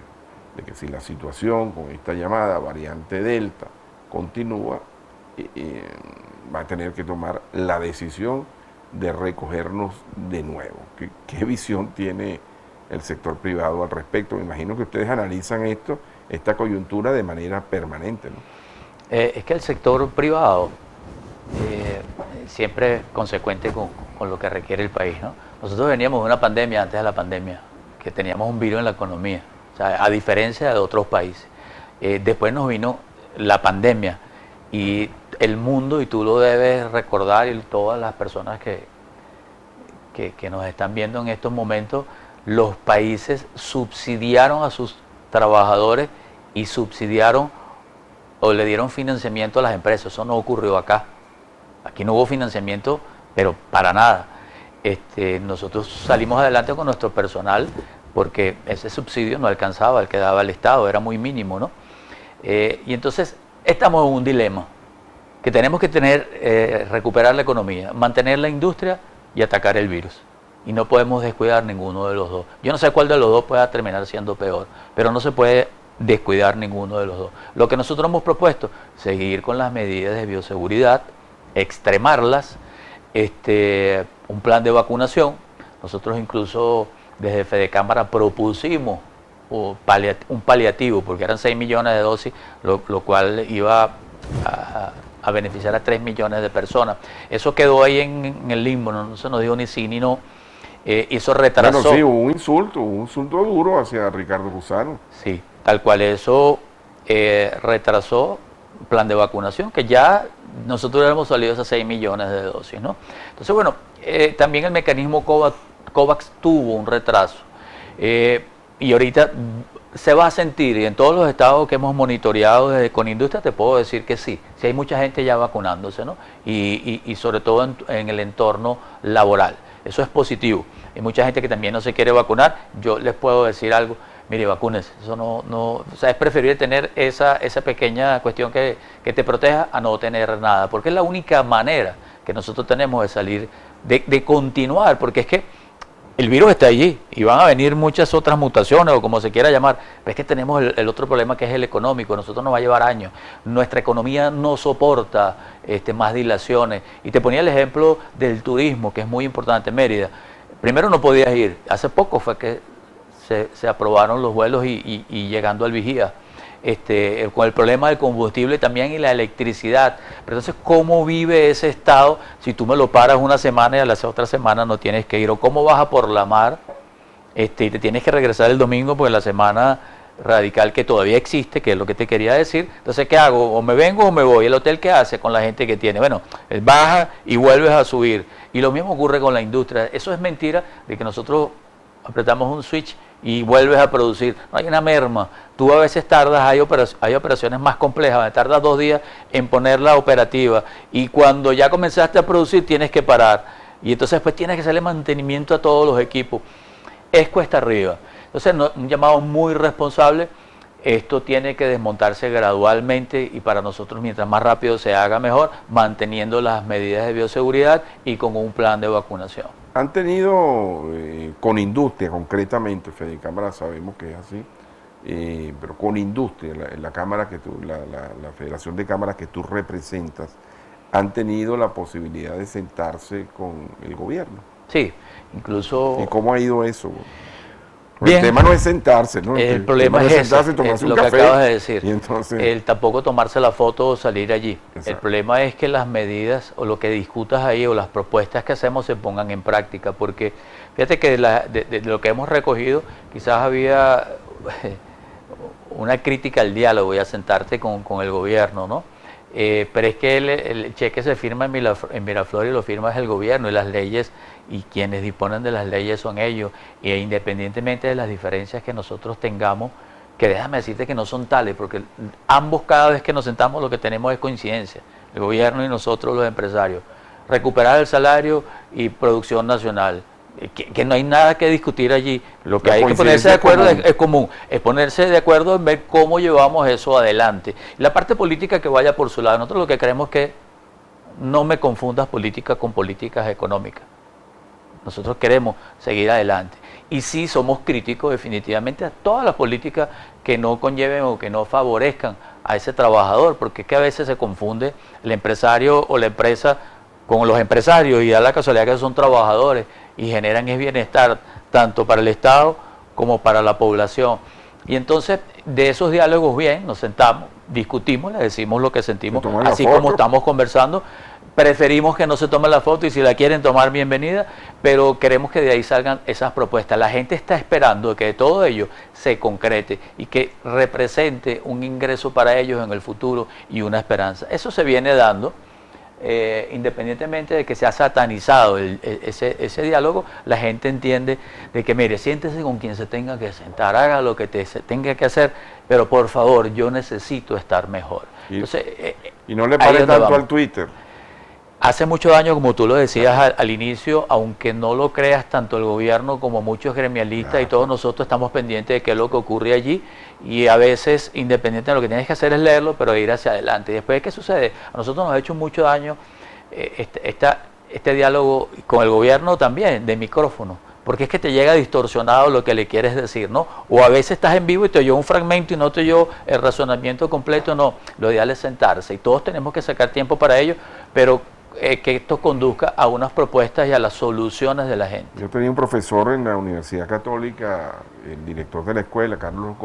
de que si la situación con esta llamada variante Delta continúa, va a tener que tomar la decisión de recogernos de nuevo. ¿Qué visión tiene el sector privado al respecto? Me imagino que ustedes analizan esta coyuntura de manera permanente, ¿no? Es que el sector privado siempre es consecuente con lo que requiere el país, ¿no? Nosotros veníamos de una pandemia antes de la pandemia, que teníamos un virus en la economía, o sea, a diferencia de otros países. Después nos vino la pandemia y el mundo, y tú lo debes recordar, y todas las personas que nos están viendo en estos momentos, los países subsidiaron a sus trabajadores y subsidiaron o le dieron financiamiento a las empresas. Eso no ocurrió acá. Aquí no hubo financiamiento, pero para nada. Nosotros salimos adelante con nuestro personal porque ese subsidio no alcanzaba el que daba el Estado, era muy mínimo, ¿no? Y entonces estamos en un dilema, que tenemos que recuperar la economía, mantener la industria y atacar el virus. Y no podemos descuidar ninguno de los dos. Yo no sé cuál de los dos pueda terminar siendo peor, pero no se puede descuidar ninguno de los dos. Lo que nosotros hemos propuesto, seguir con las medidas de bioseguridad, extremarlas, un plan de vacunación. Nosotros incluso desde Fedecámara propusimos un paliativo, porque eran 6 millones de dosis, lo cual iba a beneficiar a 3 millones de personas. Eso quedó ahí en el limbo, no se nos dijo ni sí ni no. Eso retrasó. Bueno, sí, hubo un insulto duro hacia Ricardo Gusano. Sí, tal cual, eso retrasó el plan de vacunación, que ya nosotros hemos salido esas 6 millones de dosis, ¿no? Entonces, bueno, también el mecanismo COVAX tuvo un retraso. Y ahorita se va a sentir, y en todos los estados que hemos monitoreado desde Conindustria te puedo decir que sí hay mucha gente ya vacunándose, ¿no? Y sobre todo en el entorno laboral. Eso es positivo. Hay mucha gente que también no se quiere vacunar. Yo les puedo decir algo, mire, vacúnense. Eso o sea, es preferible tener esa pequeña cuestión que te proteja a no tener nada, porque es la única manera que nosotros tenemos de salir, de continuar, porque es que el virus está allí y van a venir muchas otras mutaciones o como se quiera llamar, pero es que tenemos el otro problema, que es el económico. Nosotros nos va a llevar años, nuestra economía no soporta más dilaciones. Y te ponía el ejemplo del turismo, que es muy importante. Mérida, primero no podías ir, hace poco fue que se aprobaron los vuelos y llegando al Vigía, con el problema del combustible también y la electricidad. Pero entonces, ¿cómo vive ese estado si tú me lo paras una semana y a la otra semana no tienes que ir? ¿O cómo vas a por la mar y te tienes que regresar el domingo porque la semana radical que todavía existe, que es lo que te quería decir? Entonces, ¿qué hago? O me vengo o me voy. ¿El hotel qué hace con la gente que tiene? Bueno, baja y vuelves a subir. Y lo mismo ocurre con la industria. Eso es mentira de que nosotros apretamos un switch y vuelves a producir. No hay una merma. Tú a veces tardas, hay operaciones más complejas, tardas 2 días en ponerla operativa y cuando ya comenzaste a producir tienes que parar. Y entonces después tienes que hacerle mantenimiento a todos los equipos. Es cuesta arriba. Entonces, un llamado muy responsable. Esto tiene que desmontarse gradualmente y para nosotros, mientras más rápido se haga, mejor, manteniendo las medidas de bioseguridad y con un plan de vacunación. Han tenido, Conindustria concretamente, Fedecámara sabemos que es así, pero Conindustria, la cámara la Federación de Cámaras que tú representas, han tenido la posibilidad de sentarse con el gobierno. Sí, incluso... ¿Y cómo ha ido eso? Bien. El tema no es sentarse, ¿no? El problema es sentarse, tomarse lo un café, que acabas de decir. Y entonces... El tampoco tomarse la foto o salir allí. Exacto. El problema es que las medidas o lo que discutas ahí o las propuestas que hacemos se pongan en práctica, porque fíjate que de lo que hemos recogido quizás había una crítica al diálogo y a sentarte con el gobierno, ¿no? Pero es que el cheque se firma en Miraflores y lo firma el gobierno, y las leyes y quienes disponen de las leyes son ellos, e independientemente de las diferencias que nosotros tengamos, que déjame decirte que no son tales, porque ambos cada vez que nos sentamos lo que tenemos es coincidencia, el gobierno y nosotros los empresarios, recuperar el salario y producción nacional, que no hay nada que discutir allí. Lo que hay que ponerse de acuerdo es común, es ponerse de acuerdo en ver cómo llevamos eso adelante. La parte política que vaya por su lado. Nosotros lo que queremos es que no me confundas política con políticas económicas. Nosotros queremos seguir adelante. Y sí somos críticos definitivamente a todas las políticas que no conlleven o que no favorezcan a ese trabajador, porque es que a veces se confunde el empresario o la empresa con los empresarios y da la casualidad que son trabajadores y generan ese bienestar tanto para el Estado como para la población. Y entonces, de esos diálogos, bien, nos sentamos, discutimos, le decimos lo que sentimos, así como estamos conversando. Preferimos que no se tome la foto y si la quieren tomar, bienvenida, pero queremos que de ahí salgan esas propuestas. La gente está esperando que todo ello se concrete y que represente un ingreso para ellos en el futuro y una esperanza. Eso se viene dando. Independientemente de que se ha satanizado ese diálogo, la gente entiende de que, mire, siéntese con quien se tenga que sentar, haga lo que se tenga que hacer, pero por favor, yo necesito estar mejor. Entonces, y no le pare tanto al Twitter. Hace muchos años, como tú lo decías al inicio, aunque no lo creas, tanto el gobierno como muchos gremialistas y todos nosotros estamos pendientes de qué es lo que ocurre allí, y a veces, independiente de lo que tienes que hacer es leerlo, pero ir hacia adelante. Y después, ¿qué sucede? A nosotros nos ha hecho mucho daño este diálogo con el gobierno también, de micrófono, porque es que te llega distorsionado lo que le quieres decir, ¿no? O a veces estás en vivo y te oyó un fragmento y no te oyó el razonamiento completo, no. Lo ideal es sentarse y todos tenemos que sacar tiempo para ello, pero que esto conduzca a unas propuestas y a las soluciones de la gente. Yo tenía un profesor en la Universidad Católica, el director de la escuela, Carlos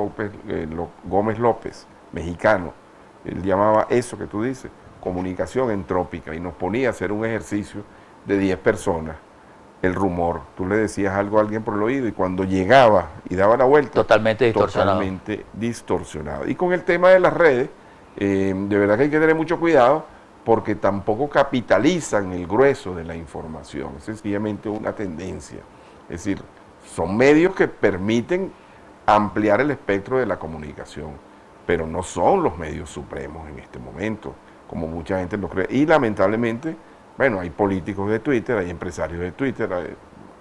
Gómez López, mexicano. Él llamaba eso que tú dices, comunicación entrópica, y nos ponía a hacer un ejercicio de 10 personas, el rumor. Tú le decías algo a alguien por el oído y cuando llegaba y daba la vuelta, totalmente distorsionado. Y con el tema de las redes, de verdad que hay que tener mucho cuidado, porque tampoco capitalizan el grueso de la información, es sencillamente una tendencia. Es decir, son medios que permiten ampliar el espectro de la comunicación, pero no son los medios supremos en este momento, como mucha gente lo cree. Y lamentablemente, bueno, hay políticos de Twitter, hay empresarios de Twitter,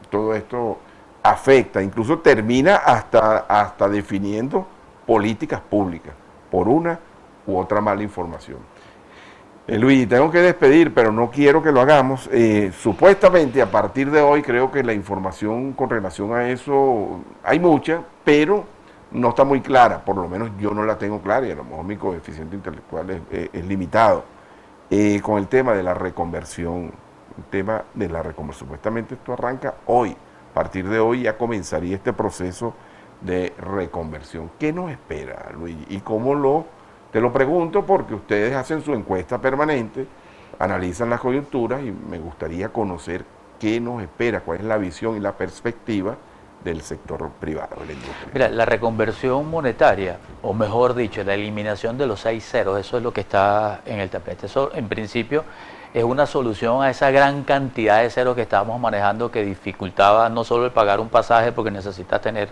todo esto afecta, incluso termina hasta definiendo políticas públicas por una u otra mala información. Luis, tengo que despedir, pero no quiero que lo hagamos. Supuestamente a partir de hoy creo que la información con relación a eso hay mucha, pero no está muy clara, por lo menos yo no la tengo clara y a lo mejor mi coeficiente intelectual es limitado. Con el tema de la reconversión, supuestamente esto arranca hoy, a partir de hoy ya comenzaría este proceso de reconversión. ¿Qué nos espera, Luis? ¿Y cómo te lo pregunto porque ustedes hacen su encuesta permanente, analizan las coyunturas y me gustaría conocer qué nos espera, cuál es la visión y la perspectiva del sector privado, de la industria? Mira, la reconversión monetaria, o mejor dicho, la eliminación de los 6 ceros, eso es lo que está en el tapete. Eso, en principio, es una solución a esa gran cantidad de ceros que estábamos manejando que dificultaba no solo el pagar un pasaje porque necesitas tener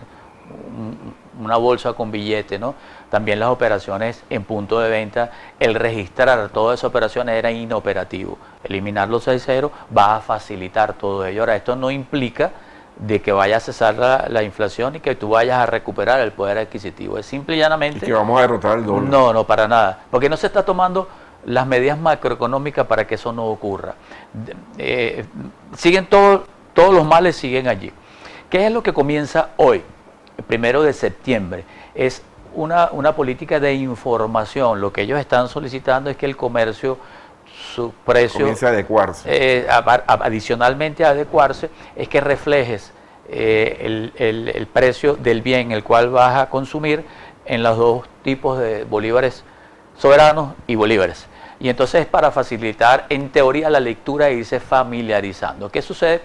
una bolsa con billete, ¿no? También las operaciones en punto de venta, el registrar todas esas operaciones era inoperativo. Eliminar los 6 ceros va a facilitar todo ello. Ahora, esto no implica de que vaya a cesar la inflación y que tú vayas a recuperar el poder adquisitivo. Es simple y llanamente... ¿Y que vamos a derrotar el dólar? No, no, para nada. Porque no se está tomando las medidas macroeconómicas para que eso no ocurra. Siguen todos los males siguen allí. ¿Qué es lo que comienza hoy? El 1 de septiembre. Es una política de información. Lo que ellos están solicitando es que el comercio, su precio... comience a adecuarse. Adicionalmente a adecuarse, es que reflejes el precio del bien el cual vas a consumir en los dos tipos de bolívares soberanos y bolívares. Y entonces, para facilitar, en teoría, la lectura e irse familiarizando. ¿Qué sucede?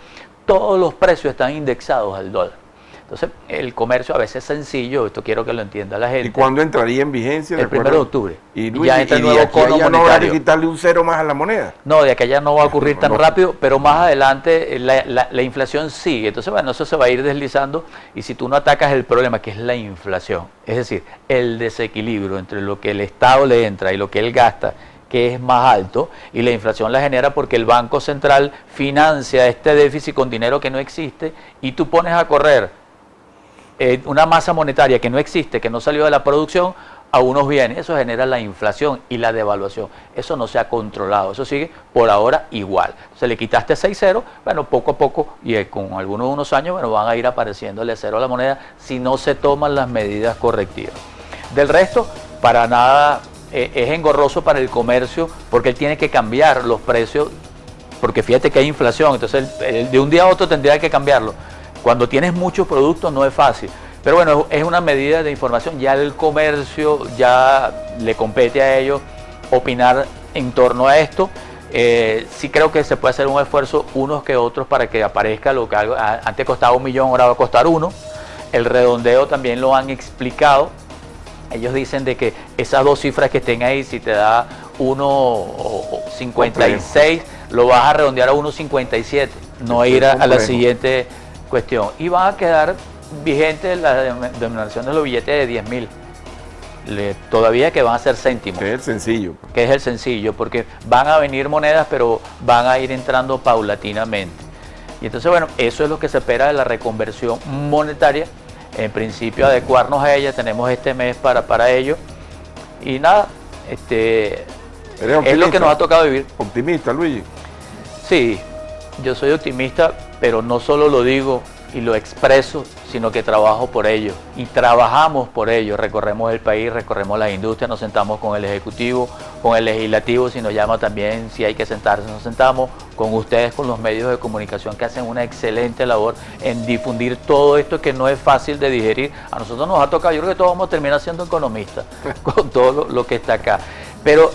Todos los precios están indexados al dólar. Entonces, el comercio a veces es sencillo, esto quiero que lo entienda la gente. ¿Y cuándo entraría en vigencia? El 1 de octubre. Y Luis, ya entra el nuevo cono monetario. ¿No habrá que quitarle un cero más a la moneda? No, de aquella no va a ocurrir tan rápido, pero más adelante la inflación sigue. Entonces, bueno, eso se va a ir deslizando y si tú no atacas el problema, que es la inflación, es decir, el desequilibrio entre lo que el Estado le entra y lo que él gasta, que es más alto, y la inflación la genera porque el Banco Central financia este déficit con dinero que no existe y tú pones a correr una masa monetaria que no existe, que no salió de la producción, a unos bienes. Eso genera la inflación y la devaluación. Eso no se ha controlado, eso sigue por ahora igual. Se le quitaste 6 ceros, bueno, poco a poco, y con algunos unos años, bueno, van a ir apareciéndole cero a la moneda si no se toman las medidas correctivas. Del resto, para nada es engorroso para el comercio, porque él tiene que cambiar los precios, porque fíjate que hay inflación, entonces de un día a otro tendría que cambiarlo. Cuando tienes muchos productos no es fácil, Pero bueno, es una medida de información, ya el comercio ya le compete a ellos opinar en torno a esto. Sí creo que se puede hacer un esfuerzo unos que otros para que aparezca lo que antes costaba 1 millón, ahora va a costar 1. El redondeo también lo han explicado. Ellos dicen de que esas dos cifras que estén ahí, si te da 1.56, lo vas a redondear a 1.57, no ir a la siguiente cuestión. Y van a quedar vigentes la denominación de los billetes de 10.000. Todavía que van a ser céntimos. Que es el sencillo. Que es el sencillo, porque van a venir monedas, pero van a ir entrando paulatinamente. Y entonces, bueno, eso es lo que se espera de la reconversión monetaria. En principio, adecuarnos a ella. Tenemos este mes para ello. Y nada, es lo que nos ha tocado vivir. ¿Optimista, Luigi? Sí, yo soy optimista, pero no solo lo digo y lo expreso, sino que trabajo por ello. Y trabajamos por ello. Recorremos el país, recorremos las industrias, nos sentamos con el Ejecutivo, con el Legislativo, si nos llama también, si hay que sentarse, nos sentamos con ustedes, con los medios de comunicación que hacen una excelente labor en difundir todo esto que no es fácil de digerir. A nosotros nos ha tocado, yo creo que todos vamos a terminar siendo economistas con todo lo que está acá. Pero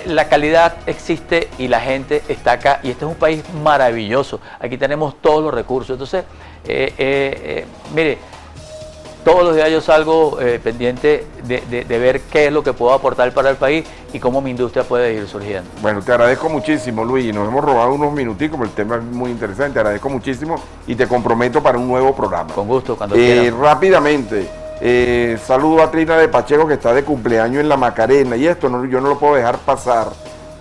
la calidad existe y la gente está acá, y este es un país maravilloso. Aquí tenemos todos los recursos. Entonces, mire, todos los días yo salgo pendiente de ver qué es lo que puedo aportar para el país y cómo mi industria puede ir surgiendo. Bueno, te agradezco muchísimo, Luis. Nos hemos robado unos minuticos, pero el tema es muy interesante. Te agradezco muchísimo y te comprometo para un nuevo programa. Con gusto, cuando quieras. Rápidamente, saludo a Trina de Pacheco, que está de cumpleaños en La Macarena. Y esto yo no lo puedo dejar pasar.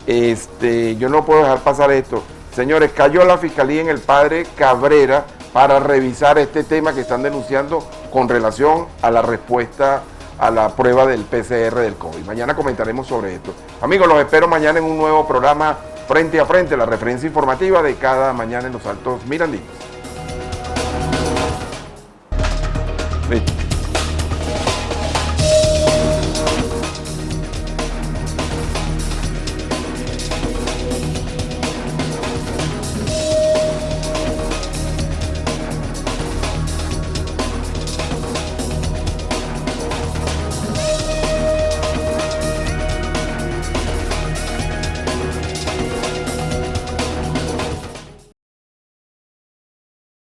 Yo no puedo dejar pasar esto. Señores, cayó la Fiscalía en el padre Cabrera para revisar este tema que están denunciando con relación a la respuesta a la prueba del PCR del COVID. Mañana comentaremos sobre esto. Amigos, los espero mañana en un nuevo programa Frente a Frente, la referencia informativa de cada mañana en los Altos Mirandinos. Listo.